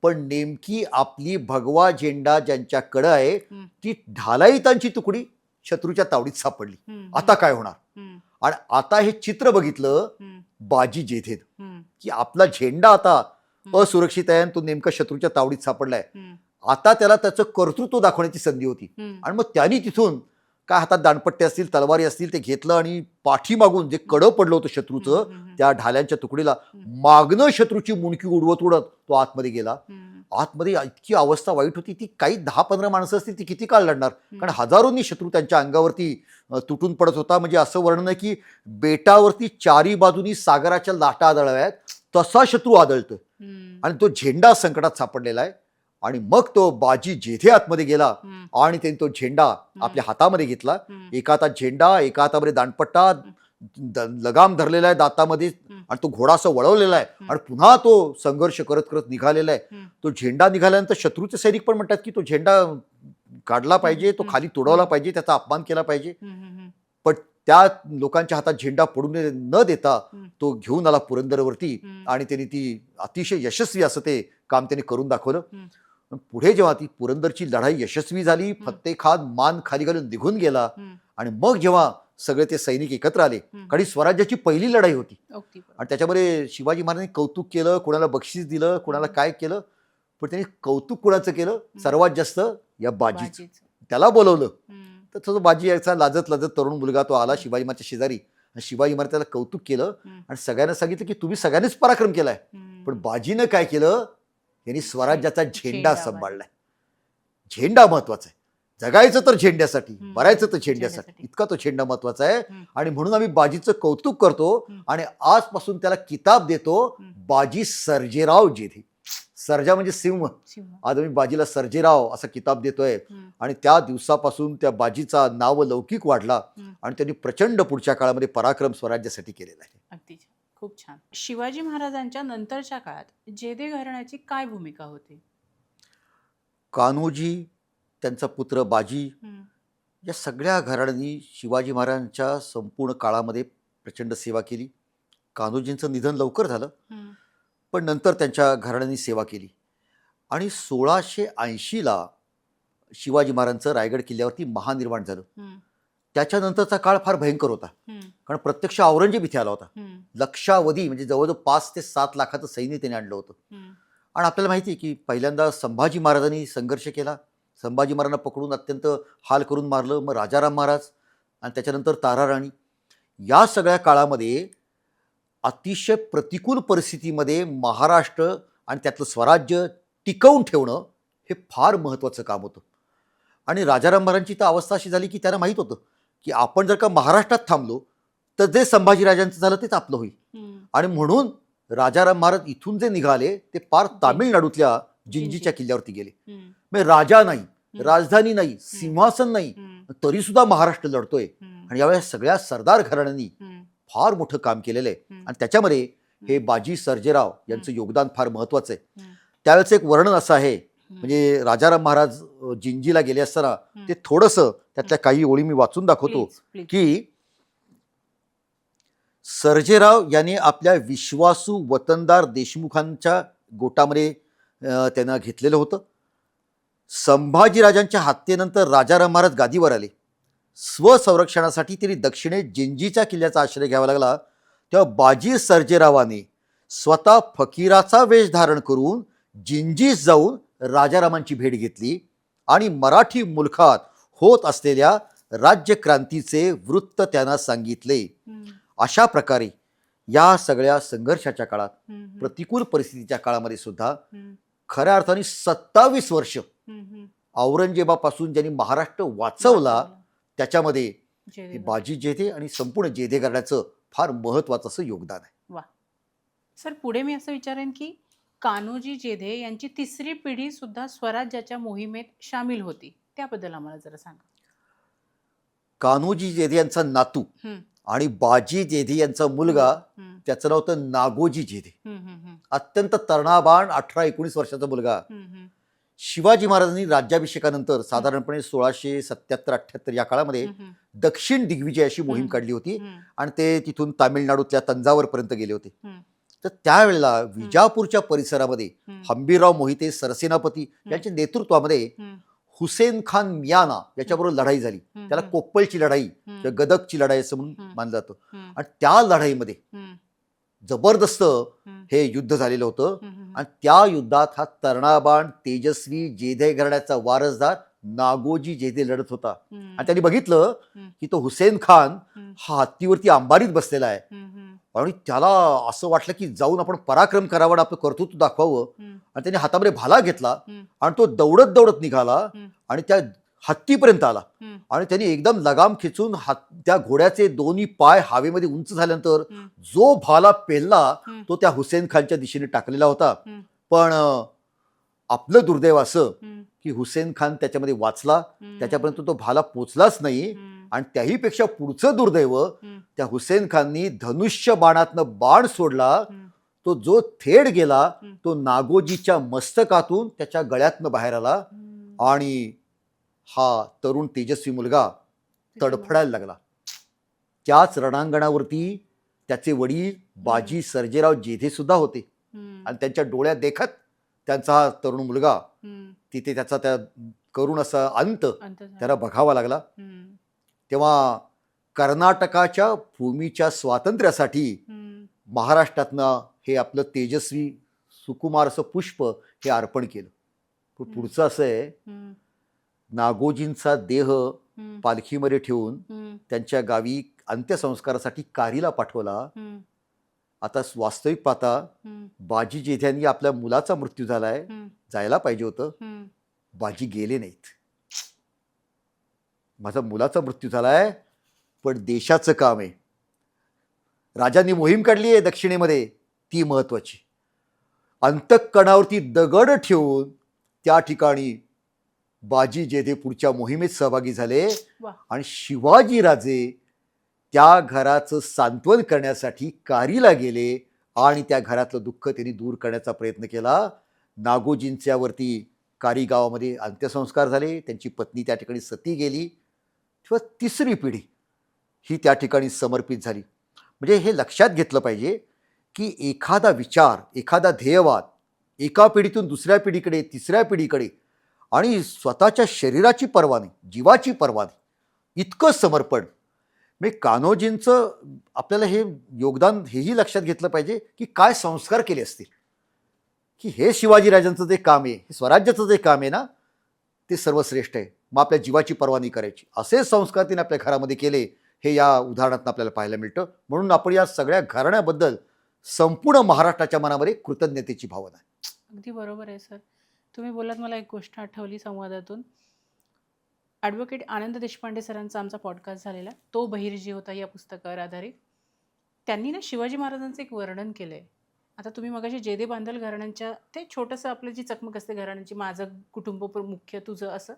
पण नेमकी आपली भगवा झेंडा ज्यांच्याकडे आहे ती ढालाईतांची तुकडी शत्रूच्या तावडीत सापडली. आता काय होणार? आणि आता हे चित्र बघितलं बाजी जेधेन, की आपला झेंडा आता असुरक्षित आहे, तो नेमका शत्रूच्या तावडीत सापडलाय. आता त्याला त्याचं कर्तृत्व दाखवण्याची संधी होती. आणि मग त्यांनी तिथून काय हातात दाणपट्टे असतील, तलवारी असतील, ते घेतलं आणि पाठीमागून जे कडं पडलं होतं शत्रूचं, त्या ढाल्यांच्या तुकडीला मागणं शत्रूची मुंडकी उडवत उडत तो आतमध्ये गेला. आतमध्ये इतकी अवस्था वाईट होती, ती काही 10-15 माणसं असतील ती किती काळ लढणार, कारण हजारोंनी शत्रू त्यांच्या अंगावरती तुटून पडत होता. म्हणजे असं वर्णन आहे की बेटावरती चारी बाजूनी सागराच्या लाटा आदळव्यात तसा शत्रू आदळतोय आणि तो झेंडा संकटात सापडलेला आहे. आणि मग तो बाजी जेथे आतमध्ये गेला आणि त्यांनी तो झेंडा आपल्या हातामध्ये घेतला. एका हातात झेंडा, एका हातामध्ये दांडपट्टा, लगाम धरलेला आहे दातामध्ये, आणि तो घोडा असं वळवलेला आहे आणि पुन्हा तो संघर्ष करत करत निघालेला आहे. तो झेंडा निघाल्यानंतर शत्रूचे सैनिक पण म्हणतात की तो झेंडा काढला पाहिजे, तो खाली तुडवला पाहिजे, त्याचा अपमान केला पाहिजे. पण त्या लोकांच्या हातात झेंडा पडू न देता तो घेऊन आला पुरंदरवरती आणि त्यांनी ती अतिशय यशस्वी असं ते काम त्यांनी करून दाखवलं. पुढे जेव्हा ती पुरंदरची लढाई यशस्वी झाली, फत्ते खान मान खाली घालून निघून गेला आणि मग जेव्हा सगळे ते सैनिक एकत्र आले, कारण स्वराज्याची पहिली लढाई होती आणि त्याच्यामध्ये शिवाजी महाराजांनी कौतुक केलं, कोणाला बक्षीस दिलं, कोणाला काय केलं, पण त्यांनी कौतुक कोणाचं केलं सर्वात जास्त? या बाजीचं. त्याला बोलवलं. तर तो बाजी याचा लाजत लाजत तरुण मुलगा तो आला शिवाजी महाराजच्या शेजारी. शिवाजी महाराज त्याला कौतुक केलं आणि सगळ्यांना सांगितलं की तुम्ही सगळ्यांनीच पराक्रम केलाय. पण बाजीनं काय केलं? यांनी स्वराज्याचा झेंडा सांभाळलाय. झेंडा महत्वाचा आहे. जगायचं तर झेंड्यासाठी, मरायचं तर झेंड्यासाठी, इतका तो झेंडा महत्वाचा आहे. आणि म्हणून आम्ही बाजीचं कौतुक करतो आणि आजपासून त्याला किताब देतो बाजी सर्जेराव जेधे. सर्जा म्हणजे सिंह. आज आम्ही बाजीला सर्जेराव असा किताब देतोय. आणि त्या दिवसापासून त्या बाजीचा नाव लौकिक वाढला आणि त्यांनी प्रचंड पुढच्या काळामध्ये पराक्रम स्वराज्यासाठी केलेला आहे. अगदी खूप छान. शिवाजी महाराजांच्या नंतरच्या काळात जेधे घराण्याची काय भूमिका होती? कान्होजी, त्यांचा पुत्र बाजी, या सगळ्या घराण्यांनी शिवाजी महाराजांच्या संपूर्ण काळामध्ये प्रचंड सेवा केली. कान्होजींचं निधन लवकर झालं, पण नंतर त्यांच्या घराण्यांनी सेवा केली. आणि 1680ला शिवाजी महाराजांचं रायगड किल्ल्यावरती महानिर्वाण झालं. त्याच्यानंतरचा काळ फार भयंकर होता, कारण प्रत्यक्ष औरंगजेब इथे आला होता. लक्षावधी म्हणजे जवळजवळ 5 ते 7 लाखाचं सैन्य त्याने आणलं होतं. आणि आपल्याला माहिती आहे की पहिल्यांदा संभाजी महाराजांनी संघर्ष केला. संभाजी महाराजांना पकडून अत्यंत हाल करून मारलं. मग राजाराम महाराज आणि त्याच्यानंतर ताराराणी. या सगळ्या काळामध्ये अतिशय प्रतिकूल परिस्थितीमध्ये महाराष्ट्र आणि त्यातलं स्वराज्य टिकवून ठेवणं हे फार महत्त्वाचं काम होतं. आणि राजाराम महाराजांची तर अवस्था अशी झाली की त्यांना माहीत होतं की आपण जर का महाराष्ट्रात थांबलो तर जे संभाजीराजांचं झालं तेच आपलं होईल. आणि म्हणून राजाराम महाराज इथून जे निघाले ते पार तामिळनाडूतल्या जिंजीच्या किल्ल्यावरती गेले. म्हणजे राजा नाही, राजधानी नाही, सिंहासन नाही, तरी सुद्धा महाराष्ट्र लढतोय. आणि यावेळेस सगळ्या सरदार घराण्यांनी फार मोठं काम केलेलं आहे. आणि त्याच्यामध्ये हे बाजी सर्जेराव यांचं योगदान फार महत्वाचं आहे. त्यावेळेचं एक वर्णन असं आहे, म्हणजे राजाराम महाराज जिंजीला गेले असताना ते थोडंसं त्यातल्या काही ओळी मी वाचून दाखवतो की सर्जेराव यांनी आपल्या विश्वासू वतनदार देशमुखांच्या गोटामध्ये त्यांना घेतलेलं होतं संभाजीराजांच्या हत्येनंतर राजाराम महाराज गादीवर आले. स्वसंरक्षणासाठी त्यांनी दक्षिणेत जिंजीच्या किल्ल्याचा आश्रय घ्यावा लागला. तेव्हा बाजी सर्जेरावाने स्वतः फकीराचा वेश धारण करून जिंजीस जाऊन राजारामांची भेट घेतली आणि मराठी मुलखात होत असलेल्या राज्यक्रांतीचे वृत्त त्यांना सांगितले. अशा प्रकारे या सगळ्या संघर्षाच्या काळात, प्रतिकूल परिस्थितीच्या काळामध्ये सुद्धा खऱ्या अर्थाने 27 वर्ष औरंगजेबापासून ज्यांनी महाराष्ट्र वाचवला, त्याच्यामध्ये बाजी जेधे आणि संपूर्ण जेधे घराण्याचं फार महत्वाचं असं योगदान आहे. वा सर, पुढे मी असं विचारेन की कान्होजी जेधे यांची तिसरी पिढी सुद्धा स्वराज्याच्या मोहिमेत सामील होती, त्याबद्दल आम्हाला जरा सांगा. कान्होजी जेधे यांचा नातू आणि बाजी जेधे यांचा मुलगा, त्याचं नाव होतं नागोजी जेधे. अत्यंत तरुणाबाण 18-19 वर्षाचा मुलगा. शिवाजी महाराजांनी राज्याभिषेकानंतर साधारणपणे 1677-78 या काळामध्ये दक्षिण दिग्विजय अशी मोहीम काढली होती आणि ते तिथून तामिळनाडूतल्या तंजावरपर्यंत गेले होते. तर त्यावेळेला विजापूरच्या परिसरामध्ये हंबीरराव मोहिते सरसेनापती यांच्या नेतृत्वामध्ये हुसेन खान मियाना याच्याबरोबर लढाई झाली. त्याला कोप्पलची लढाई, गदगची लढाई असं म्हणून मानलं जातं. आणि त्या लढाईमध्ये जबरदस्त हे युद्ध झालेलं होतं आणि त्या युद्धात हा तरुणाबाण तेजस्वी जेधे घराण्याचा वारसदार नागोजी जेधे लढत होता. आणि त्यांनी बघितलं की तो हुसेन खान हा हत्तीवरती अंबारीत बसलेला आहे आणि त्याला असं वाटलं की जाऊन आपण पराक्रम करावा, आपलं कर्तृत्व दाखवावं. आणि त्याने हातामध्ये भाला घेतला आणि तो दौडत दौडत निघाला आणि त्या हत्तीपर्यंत आला आणि त्यांनी एकदम लगाम खिचून त्या घोड्याचे दोन्ही पाय हवेमध्ये उंच झाल्यानंतर जो भाला पेलला तो त्या हुसेन खानच्या दिशेने टाकलेला होता. पण आपलं दुर्दैव असं की हुसेन खान त्याच्यामध्ये वाचला, त्याच्यापर्यंत तो भाला पोचलाच नाही. आणि त्याहीपेक्षा पुढचं दुर्दैव, त्या हुसेन खाननी धनुष्य बाणातनं बाण सोडला, तो जो थेट गेला तो नागोजीच्या मस्तकातून त्याच्या गळ्यातनं बाहेर आला आणि हा तरुण तेजस्वी मुलगा तडफडायला लागला. त्याच रणांगणावरती त्याचे वडील बाजी सर्जेराव जेधे सुद्धा होते आणि त्यांच्या डोळ्यात देखत त्यांचा हा तरुण मुलगा तिथे त्याचा त्या करुण असा अंत त्याला बघावा लागला. तेव्हा कर्नाटकाच्या भूमीच्या स्वातंत्र्यासाठी महाराष्ट्रातनं हे आपलं तेजस्वी सुकुमार असं पुष्प हे अर्पण केलं. पुढचं असं आहे, नागोजींचा देह पालखीमध्ये ठेवून त्यांच्या गावी अंत्यसंस्कारासाठी कारीला पाठवला. आता वास्तविक पाहता बाजी जेध्यांनी आपल्या मुलाचा मृत्यू झालाय, जायला पाहिजे होतं, बाजी गेले नाहीत. माझा मुलाचा मृत्यू झालाय पण देशाचं काम आहे. राजांनी मोहीम काढली आहे दक्षिणेमध्ये, ती महत्वाची. अंतःकरणावरती दगड ठेवून त्या ठिकाणी बाजी जेधे पुढच्या मोहिमेत सहभागी झाले आणि शिवाजी राजे त्या घराचं सांत्वन करण्यासाठी कारीला गेले आणि त्या घरातलं दुःख त्यांनी दूर करण्याचा प्रयत्न केला. नागोजींच्यावरती कारी गावामध्ये अंत्यसंस्कार झाले, त्यांची पत्नी त्या ठिकाणी सती गेली. किंवा तिसरी पिढी ही त्या ठिकाणी समर्पित झाली. म्हणजे हे लक्षात घेतलं पाहिजे की एखादा विचार, एखादा ध्येयवाद एका पिढीतून दुसऱ्या पिढीकडे, तिसऱ्या पिढीकडे, आणि स्वतःच्या शरीराची पर्वा नाही, जीवाची पर्वा नाही, इतकं समर्पण. म्हणजे कान्होजींचं आपल्याला हे योगदान हेही लक्षात घेतलं पाहिजे की काय संस्कार केले असतील, की हे शिवाजीराजांचं जे काम आहे, हे स्वराज्याचं जे काम आहे ना, ते सर्वश्रेष्ठ आहे. मग आपल्या जीवाची पर्वा नाही करायची, असे संस्कार तिने आपल्या घरामध्ये केले, हे या उदाहरणातून आपल्याला पाहायला मिळतं. म्हणून आपण या सगळ्या घराण्याबद्दल संपूर्ण महाराष्ट्राच्या मनामध्ये कृतज्ञतेची भावना आहे. अगदी बरोबर आहे सर. तुम्ही बोललात, मला एक गोष्ट आठवली संवादातून. ॲडव्होकेट आनंद देशपांडे सरांचा आमचा पॉडकास्ट झालेला, तो बहिर्जी होता या पुस्तकावर आधारित. त्यांनी ना शिवाजी महाराजांचं एक वर्णन केलं आहे. आता तुम्ही मगाशी जेधे बांधल घराण्यांच्या ते छोटंसं आपलं जी चकमक असते घराण्यांची, माझं कुटुंब मुख्य तुझं, असं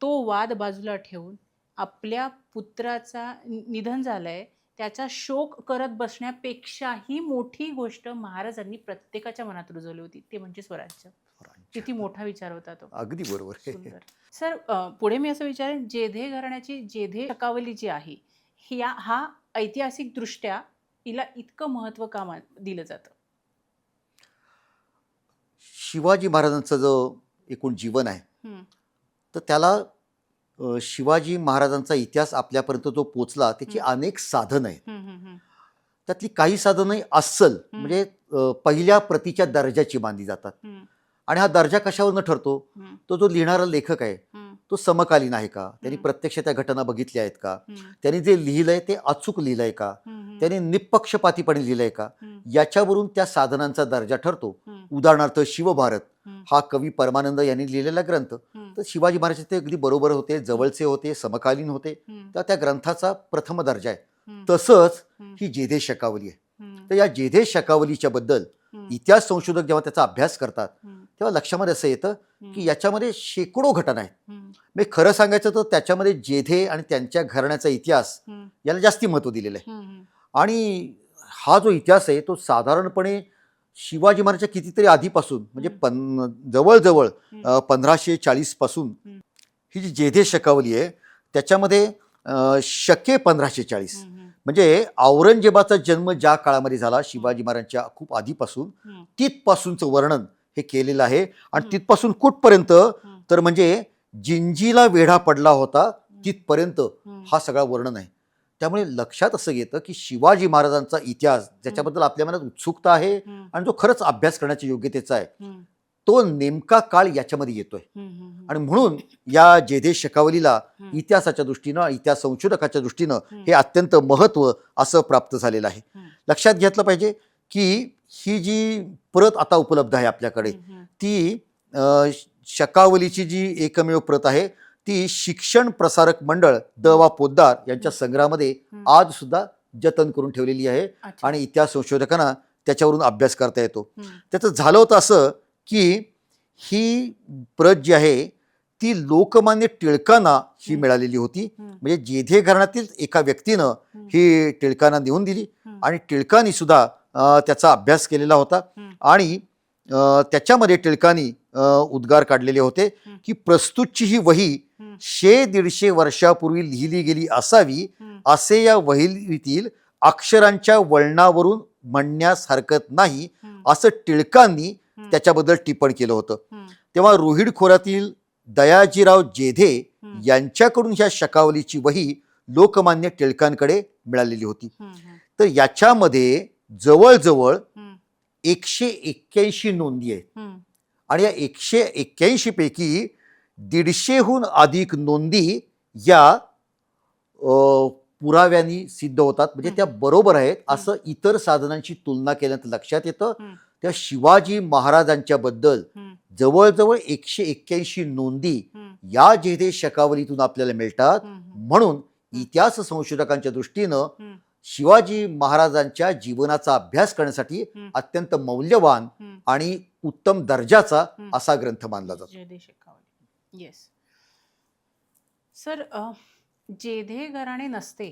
तो वाद बाजूला ठेवून आपल्या पुत्राचा निधन झालंय त्याचा शोक करत बसण्यापेक्षाही मोठी गोष्ट महाराजांनी प्रत्येकाच्या मनात रुजवली होती, ते म्हणजे स्वराज्य. किती मोठा विचार होता तो. अगदी बरोबर. सुंदर. सर, पुढे मी असं विचारेन, जेधे घराण्याची जेधे शकावली जी आहे, हा ऐतिहासिक दृष्ट्या हिला इतकं महत्त्व का दिलं जातं? शिवाजी महाराजांचं जो एकूण जीवन आहे हम्म. तर त्याला शिवाजी महाराजांचा इतिहास आपल्यापर्यंत जो पोचला त्याची अनेक साधनं आहेत. हम्म. हम्म. त्यातली काही साधनं अस्सल म्हणजे पहिल्या प्रतीच्या दर्जाची मानली जातात. हम्म. आणि हा दर्जा कशावरनं ठरतो? हम्म. तो जो लिहिणारा लेखक आहे हम्म. तो समकालीन आहे का, त्यांनी प्रत्यक्ष त्या घटना बघितल्या आहेत का, हम्म. त्यांनी जे लिहिलंय ते अचूक लिहिलंय का, हम्म. त्यांनी निपक्षपातीपणे लिहिलंय का, हम्म. याच्यावरून त्या साधनांचा दर्जा ठरतो. हम्म. उदाहरणार्थ शिवभारत हम्म. हा कवी परमानंद यांनी लिहिलेला ग्रंथ, हम्म. तर शिवाजी महाराज ते अगदी बरोबर होते, जवळचे होते, समकालीन होते, हम्म. तर त्या ग्रंथाचा प्रथम दर्जा आहे. हम्म. तसंच हम्म. ही जेधे शकावली आहे. हम्म. तर या जेधे शकावलीच्या बद्दल हम्म. इतिहास संशोधक जेव्हा त्याचा अभ्यास करतात हम्म. तेव्हा लक्षामध्ये असं येतं की याच्यामध्ये शेकडो घटना आहेत. हम्म. मी खरं सांगायचं तर त्याच्यामध्ये जेधे आणि त्यांच्या घराण्याचा इतिहास हम्म. याला जास्ती महत्त्व दिलेलं आहे. हम्म. आणि हा जो इतिहास आहे तो साधारणपणे शिवाजी महाराजच्या कितीतरी आधीपासून म्हणजे जवळजवळ 1540 पासून ही जी जेधे शकावली आहे त्याच्यामध्ये शके 1540 हम्म. म्हणजे औरंगजेबाचा जन्म ज्या काळामध्ये झाला शिवाजी महाराजांच्या खूप आधीपासून हम्म. तिथपासूनचं वर्णन हे केलेलं आहे. आणि तिथपासून कुठपर्यंत तर म्हणजे जिंजीला वेढा पडला होता तिथपर्यंत हा सगळा वर्णन आहे. त्यामुळे लक्षात असं येतं की शिवाजी महाराजांचा इतिहास ज्याच्याबद्दल आपल्या मनात उत्सुकता आहे आणि जो खरंच अभ्यास करण्याच्या योग्यतेचा आहे तो नेमका काळ याच्यामध्ये येतोय. आणि म्हणून या जेधे शकावलीला इतिहासाच्या दृष्टीनं इतिहास संशोधकाच्या दृष्टीनं हे अत्यंत महत्त्व असं प्राप्त झालेलं आहे. लक्षात घेतलं पाहिजे की ही जी प्रत आता उपलब्ध आहे आपल्याकडे ती शकावलीची जी एकमेव प्रत आहे ती शिक्षण प्रसारक मंडळ द वा पोद्दार यांच्या संग्रहामध्ये आज सुद्धा जतन करून ठेवलेली आहे. आणि इतिहास संशोधकांना त्याच्यावरून अभ्यास करता येतो. त्याचं झालं होतं असं की ही प्रत जी आहे ती लोकमान्य टिळकांना ही मिळालेली होती. म्हणजे जेधे घराण्यातील एका व्यक्तीनं ही टिळकांना देऊन दिली आणि टिळकांनी सुद्धा त्याचा अभ्यास केलेला होता. आणि त्याच्यामध्ये टिळकांनी उद्गार काढलेले होते की प्रस्तुतची ही वही 100-150 वर्षापूर्वी लिहिली गेली असावी असे या वहीतील अक्षरांच्या वळणावरून म्हणण्यास हरकत नाही असं टिळकांनी त्याच्याबद्दल टिप्पण केलं होतं. तेव्हा रोहिड खोऱ्यातील दयाजीराव जेधे यांच्याकडून ह्या शकावलीची वही लोकमान्य टिळकांकडे मिळालेली होती. तर याच्यामध्ये जवळजवळ 181 नोंदी आहेत. आणि या 181 पैकी 150हून अधिक नोंदी या पुराव्यांनी सिद्ध होतात. म्हणजे त्या बरोबर आहेत असं इतर साधनांची तुलना केल्यानंतर लक्षात येतं. त्या शिवाजी महाराजांच्या बद्दल जवळजवळ 181 नोंदी या जेधे शकावलीतून आपल्याला मिळतात. म्हणून इतिहास संशोधकांच्या दृष्टीनं शिवाजी महाराजांच्या जीवनाचा अभ्यास करण्यासाठी अत्यंत मौल्यवान आणि उत्तम दर्जाचा असा ग्रंथ मानला जातो. जेधे शकावली. येस सर, जेधे घराणे नसते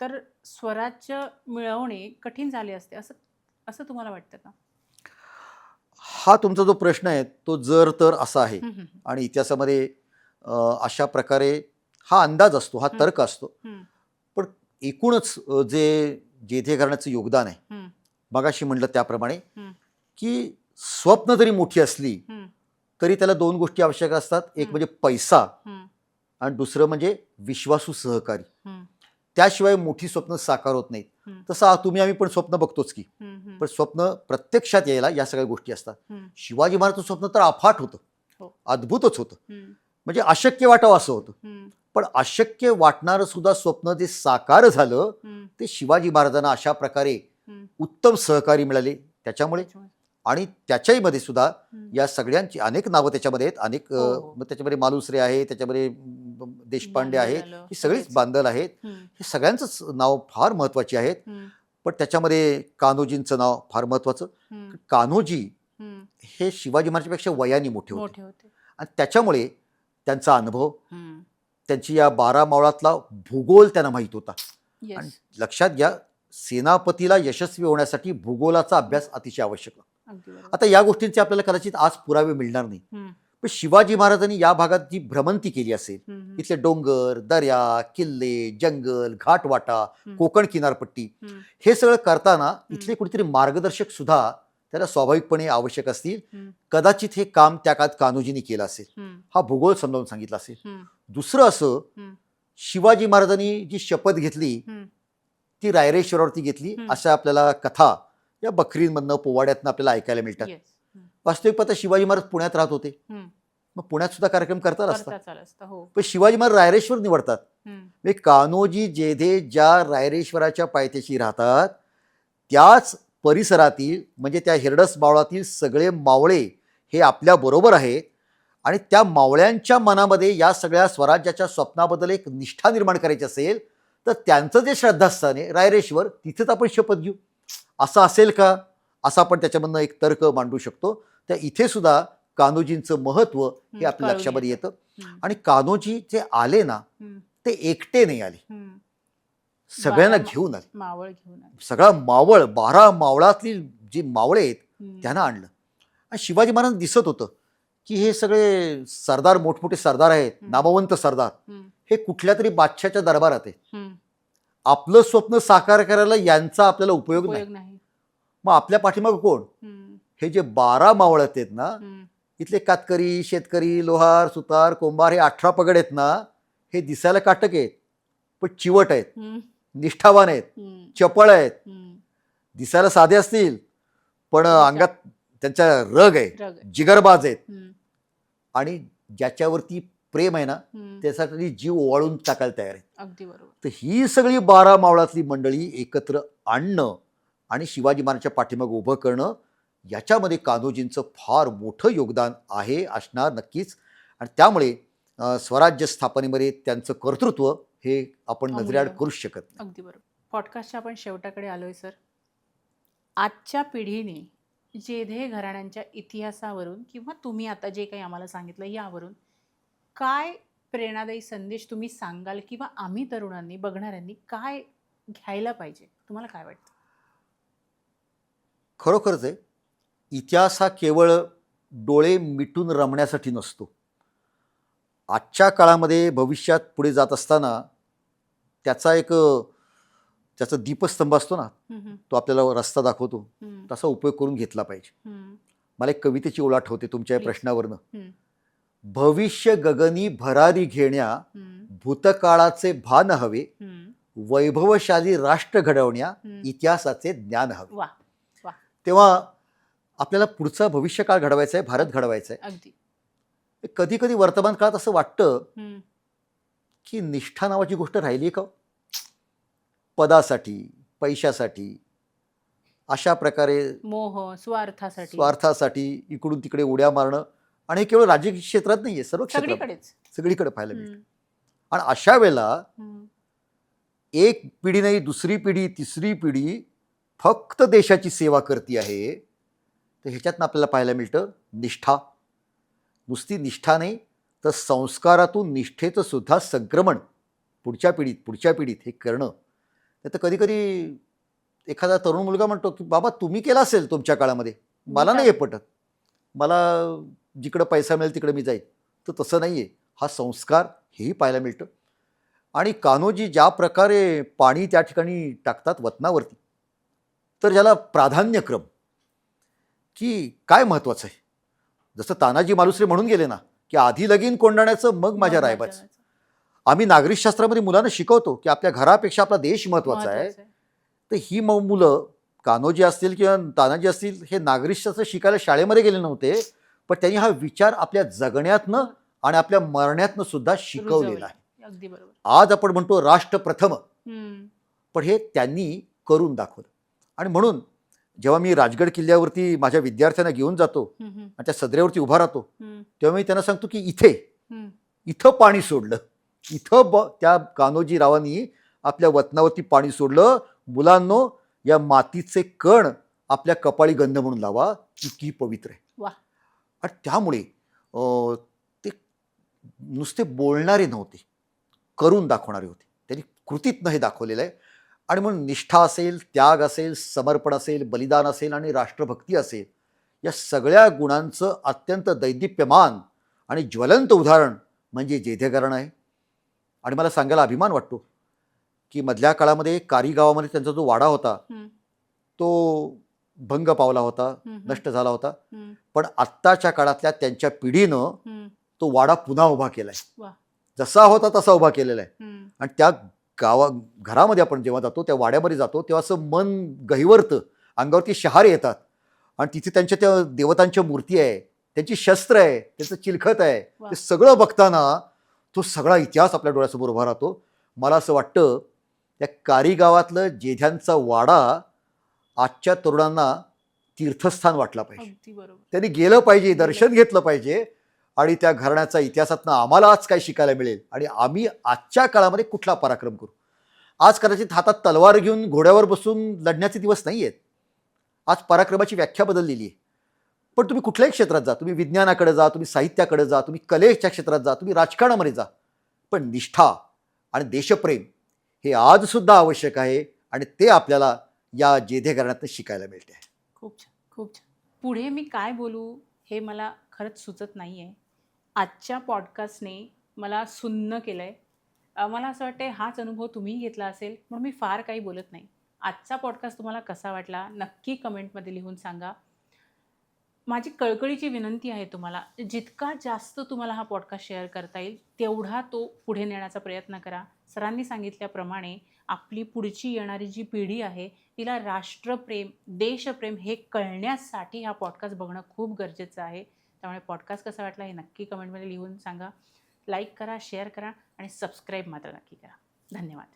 तर स्वराज्य मिळवणे कठीण झाले असते असं तुम्हाला वाटतं का? हा तुमचा जो प्रश्न आहे तो जर तर असा आहे. आणि इतिहासामध्ये अशा प्रकारे हा अंदाज असतो, हा तर्क असतो. पण एकूणच जे जेधे घराण्याचं योगदान आहे मगाशी म्हटलं त्याप्रमाणे की स्वप्न जरी मोठी असली तरी त्याला 2 गोष्टी आवश्यक असतात. एक म्हणजे पैसा आणि दुसरं म्हणजे विश्वासू सहकारी. त्याशिवाय मोठी स्वप्न साकार होत नाहीत. तसं तुम्ही आम्ही पण स्वप्न बघतोच की, पण स्वप्न प्रत्यक्षात यायला या सगळ्या गोष्टी असतात. शिवाजी महाराजचं स्वप्न तर अफाट होतं, अद्भुतच होतं. म्हणजे अशक्य वाटावं असं होतं. पण अशक्य वाटणारं सुद्धा स्वप्न जे साकार झालं ते शिवाजी महाराजांना अशा प्रकारे उत्तम सहकारी मिळाले त्याच्यामुळे. आणि त्याच्याही मध्ये सुद्धा या सगळ्यांची अनेक नावं त्याच्यामध्ये आहेत. अनेक त्याच्यामध्ये मालुसरे आहे, त्याच्यामध्ये देशपांडे आहे, ही सगळीच बांदल आहेत. हे सगळ्यांचंच नाव फार महत्वाची आहेत. पण त्याच्यामध्ये कान्होजींचं नाव फार महत्वाचं. कान्होजी हे शिवाजी महाराजांपेक्षा वयाने मोठे होते आणि त्याच्यामुळे त्यांचा अनुभव, त्यांची या 12 मावळातला भूगोल त्यांना माहीत होता. आणि लक्षात घ्या सेनापतीला यशस्वी होण्यासाठी भूगोलाचा अभ्यास अतिशय आवश्यक. आता या गोष्टींचे आपल्याला कदाचित आज पुरावे मिळणार नाही. पण शिवाजी महाराजांनी या भागात जी भ्रमंती केली असेल, इथले डोंगर, दर्या, किल्ले, जंगल, घाटवाटा, कोकण किनारपट्टी, हे सगळं करताना इथले कुठेतरी मार्गदर्शक सुद्धा त्याला स्वाभाविकपणे आवश्यक असतील. हम्म, कदाचित हे काम त्या काळात कान्होजींनी केलं असेल. हम्म, हा भूगोल समजावून सांगितला असेल. हम्म, दुसरं असं, हम्म, शिवाजी महाराजांनी जी शपथ घेतली हम्म, ती रायरेश्वरावरती घेतली, हम्म. अशा आपल्याला कथा या बकरींमधनं पोवाड्यातनं आपल्याला ऐकायला मिळतात. Yes. हम्म, वास्तविक पाहता शिवाजी महाराज पुण्यात राहत होते, हम्म. मग पुण्यात सुद्धा कार्यक्रम करतात असतात, करता चाल असतं. हो. पण शिवाजी महाराज रायरेश्वर निवडतात. हम्म, म्हणजे कान्होजी जेधे ज्या रायरेश्वराच्या पायथ्याशी राहतात त्याच परिसरातील म्हणजे त्या हिरडस मावळातील सगळे मावळे हे आपल्या बरोबर आहेत आणि त्या मावळ्यांच्या मनामध्ये या सगळ्या स्वराज्याच्या स्वप्नाबद्दल एक निष्ठा निर्माण करायची असेल तर त्यांचं जे श्रद्धास्थान आहे रायरेश्वर, तिथेच आपण शपथ घेऊ, असं असेल का, असं आपण त्याच्यामधनं एक तर्क मांडू शकतो. त्या इथे सुद्धा कान्होजींचं महत्त्व हे आपल्या कळून लक्षामध्ये येतं. हम्म, आणि कान्होजी जे आले ना हम्म, ते एकटे नाही आले, हम्म. सगळ्यांना बारा घेऊन आले. मावळ घेऊन आले. सगळा मावळ 12 मावळातली जी मावळे आहेत हम्म, त्यांना आणलं. आणि शिवाजी महाराज दिसत होतं की हे सगळे सरदार मोठमोठे सरदार आहेत, हम्म. नामवंत सरदार, हम्म, हे कुठल्या तरी बादशाच्या दरबारात आहेत. हम्म. आपलं स्वप्न साकार करायला यांचा आपल्याला उपयोग नाही. उपयोग नाही. मग आपल्या पाठीमागं कोण, हम्म, हे जे 12 मावळ आहेत ना, हम्म, इथले कातकरी, शेतकरी, लोहार, सुतार, कोंभार, हे 18 पगड आहेत ना, हे दिसायला काटक आहेत पण चिवट आहेत, हम्म, निष्ठावान आहेत, हम्म, चपळ आहेत. हम्म. दिसायला साधे असतील पण अच्छा. अंगात त्यांच्या रग आहे, रग आहे. जिगरबाज आहेत. हम्म, आणि ज्याच्यावरती प्रेम आहे ना हम्म. त्यासाठी जीव ओवाळून टाकायला तयार आहे. अगदी बरोबर. तर ही सगळी 12 मावळातली मंडळी एकत्र आणणं आणि शिवाजी महाराजांच्या पाठीमागे उभं करणं, याच्यामध्ये कान्होजींचं फार मोठं योगदान आहे, असणार नक्कीच. आणि त्यामुळे स्वराज्य स्थापनेमध्ये त्यांचं कर्तृत्व हे आपण नजरेआड अमूल्य. करूच शकत नाही. अगदी बरोबर. पॉडकास्टच्या आपण शेवटाकडे आलोय सर. आजच्या पिढीने जेधे घराण्यांच्या इतिहासावरून किंवा तुम्ही आता जे काही आम्हाला सांगितलं यावरून काय प्रेरणादायी संदेश तुम्ही सांगाल किंवा आम्ही तरुणांनी बघणाऱ्यांनी काय घ्यायला पाहिजे, तुम्हाला काय वाटतं? खरोखरच आहे, इतिहास हा केवळ डोळे मिटून रमण्यासाठी नसतो. आजच्या काळामध्ये भविष्यात पुढे जात असताना त्याचा एक त्याचा दीपस्तंभ असतो ना, हम्म, तो आपल्याला रस्ता दाखवतो, हम्म, तसा उपयोग करून घेतला पाहिजे. हम्म, मला एक कवितेची ओळ आठवते तुमच्या या Please. प्रश्नावरनं. हम्म, भविष्य गगनी भरारी घेण्या, हम्म, भूतकाळाचे भान हवे, हम्म. वैभवशाली राष्ट्र घडवण्या, हम्म. इतिहासाचे ज्ञान हवे. वा वा. तेव्हा आपल्याला पुढचा भविष्यकाळ घडवायचा आहे, भारत घडवायचा आहे. अगदी. कधी कधी वर्तमान काळात असं वाटतं हम्म, की निष्ठा नावाची गोष्ट राहिली आहे का? पदासाठी, पैशासाठी, अशा प्रकारे मोह स्वार्थासाठी स्वार्थासाठी इकडून तिकडे उड्या मारणं, आणि हे केवळ राजकीय क्षेत्रात नाही आहे, सर्व क्षेत्रात सगळीकडेच. सगळीकडे पाहायला मिळतं. हम्म, आणि अशा वेळेला हम्म, एक पिढी नाही, दुसरी पिढी, तिसरी पिढी फक्त देशाची सेवा करते आहे. तर ह्याच्यातनं आपल्याला पाहायला मिळतं निष्ठा. नुसती निष्ठा नाही तर संस्कारातून निष्ठेचं सुद्धा संक्रमण पुढच्या पिढीत हे करणं. तर कधी कधी एखादा तरुण मुलगा म्हणतो की बाबा तुम्ही केलं असेल तुमच्या काळामध्ये, मला नाही हे पटत, मला जिकडं पैसा मिळेल तिकडे मी जाईल. तर तसं नाही आहे, हा संस्कार हेही पाहायला मिळतं. आणि कान्होजी ज्या प्रकारे पाणी त्या ठिकाणी टाकतात वतनावरती, तर ज्याला प्राधान्यक्रम की काय महत्त्वाचं आहे, जसं तानाजी मालुसरे म्हणून गेले ना की आधी लगीन कोंडाण्याचं मग माझ्या रायबाचं. आम्ही नागरिकशास्त्रामध्ये मुलांना शिकवतो की आपल्या घरापेक्षा आपला देश महत्त्वाचा आहे. तर ही मुलं कान्होजी असतील किंवा तानाजी असतील हे नागरिकशास्त्र शिकायला शाळेमध्ये गेले नव्हते, पण त्यांनी हा विचार आपल्या जगण्यातनं आणि आपल्या मरण्यातनं सुद्धा शिकवलेला आहे. अगदी बरोबर. आज आपण म्हणतो राष्ट्र प्रथम, हम्म, पण हे त्यांनी करून दाखवलं. आणि म्हणून जेव्हा मी राजगड किल्ल्यावरती माझ्या विद्यार्थ्यांना घेऊन जातो हम्म, आणि त्या सदरेवरती उभा राहतो, हम्म, तेव्हा मी त्यांना सांगतो की इथे हम्म. इथं पाणी सोडलं, इथं त्या कान्होजी रावांनी आपल्या वतनावरती पाणी सोडलं. मुलांनो, या मातीचे कण आपल्या कपाळी गंध म्हणून लावा, इतकी पवित्र आहे. वा. आणि त्यामुळे ते नुसते बोलणारे नव्हते, करून दाखवणारे होते. त्यांनी कृतीतनं हे दाखवलेलं आहे. आणि म्हणून निष्ठा असेल, त्याग असेल, समर्पण असेल, बलिदान असेल आणि राष्ट्रभक्ती असेल, या सगळ्या गुणांचं अत्यंत दैदिप्यमान आणि ज्वलंत उदाहरण म्हणजे जेधे घराणं आहे. आणि मला सांगायला अभिमान वाटतो की मधल्या काळामध्ये कारी गावामध्ये त्यांचा जो वाडा होता हम्म, तो भंग पावला होता, नष्ट झाला होता. पण आत्ताच्या काळातल्या त्यांच्या पिढीनं तो वाडा पुन्हा उभा केलाय. वा. जसा होता तसा उभा केलेला आहे. आणि त्या घरामध्ये आपण जेव्हा जातो, त्या वाड्यामध्ये जातो, तेव्हा असं मन गहिवरतं, अंगावरती शहारे येतात. आणि तिथे त्यांच्या त्या देवतांच्या मूर्ती आहे, त्यांची शस्त्र आहे, त्यांचं चिलखत आहे. ते सगळं बघताना तो सगळा इतिहास आपल्या डोळ्यासमोर उभा राहतो. मला असं वाटतं त्या कारी गावातलं जेध्यांचा वाडा आजच्या तरुणांना तीर्थस्थान वाटला पाहिजे. अगदी बरोबर. त्यांनी गेलं पाहिजे, दर्शन घेतलं पाहिजे आणि त्या घराण्याचा इतिहासातनं आम्हाला आज काय शिकायला मिळेल आणि आम्ही आजच्या काळामध्ये कुठला पराक्रम करू. आज कदाचित हातात तलवार घेऊन घोड्यावर बसून लढण्याचे दिवस नाही आहेत. आज पराक्रमाची व्याख्या बदललेली आहे. पण तुम्ही कुठल्याही क्षेत्रात जा, तुम्ही विज्ञानाकडे जा, तुम्ही साहित्याकडे जा, तुम्ही कलेच्या क्षेत्रात जा, तुम्ही राजकारणामध्ये जा, पण निष्ठा आणि देशप्रेम हे आजसुद्धा आवश्यक आहे आणि ते आपल्याला या जेधे घराण्यातनं शिकायला मिळते. खूप छान, खूप छान. पुढे मी काय बोलू हे मला खरंच सुचत नाही आहे. आजच्या पॉडकास्टने मला सुन्न केलं आहे. मला असं वाटतं हाच अनुभव तुम्ही घेतला असेल म्हणून मी फार काही बोलत नाही. आजचा पॉडकास्ट तुम्हाला कसा वाटला नक्की कमेंटमध्ये लिहून सांगा. माझी कळकळीची विनंती आहे तुम्हाला, जितका जास्त तुम्हाला हा पॉडकास्ट शेअर करता येईल तेवढा तो पुढे नेण्याचा प्रयत्न करा. सरांनी सांगितल्याप्रमाणे आपली पुढची येणारी जी पिढी आहे तिला राष्ट्रप्रेम, देशप्रेम हे कळण्यासाठी हा पॉडकास्ट बघणं खूप गरजेचं आहे. त्यामुळे पॉडकास्ट कसा वाटला हे नक्की कमेंटमध्ये लिहून सांगा. लाईक करा, शेअर करा आणि सबस्क्राईब मात्र नक्की करा. धन्यवाद.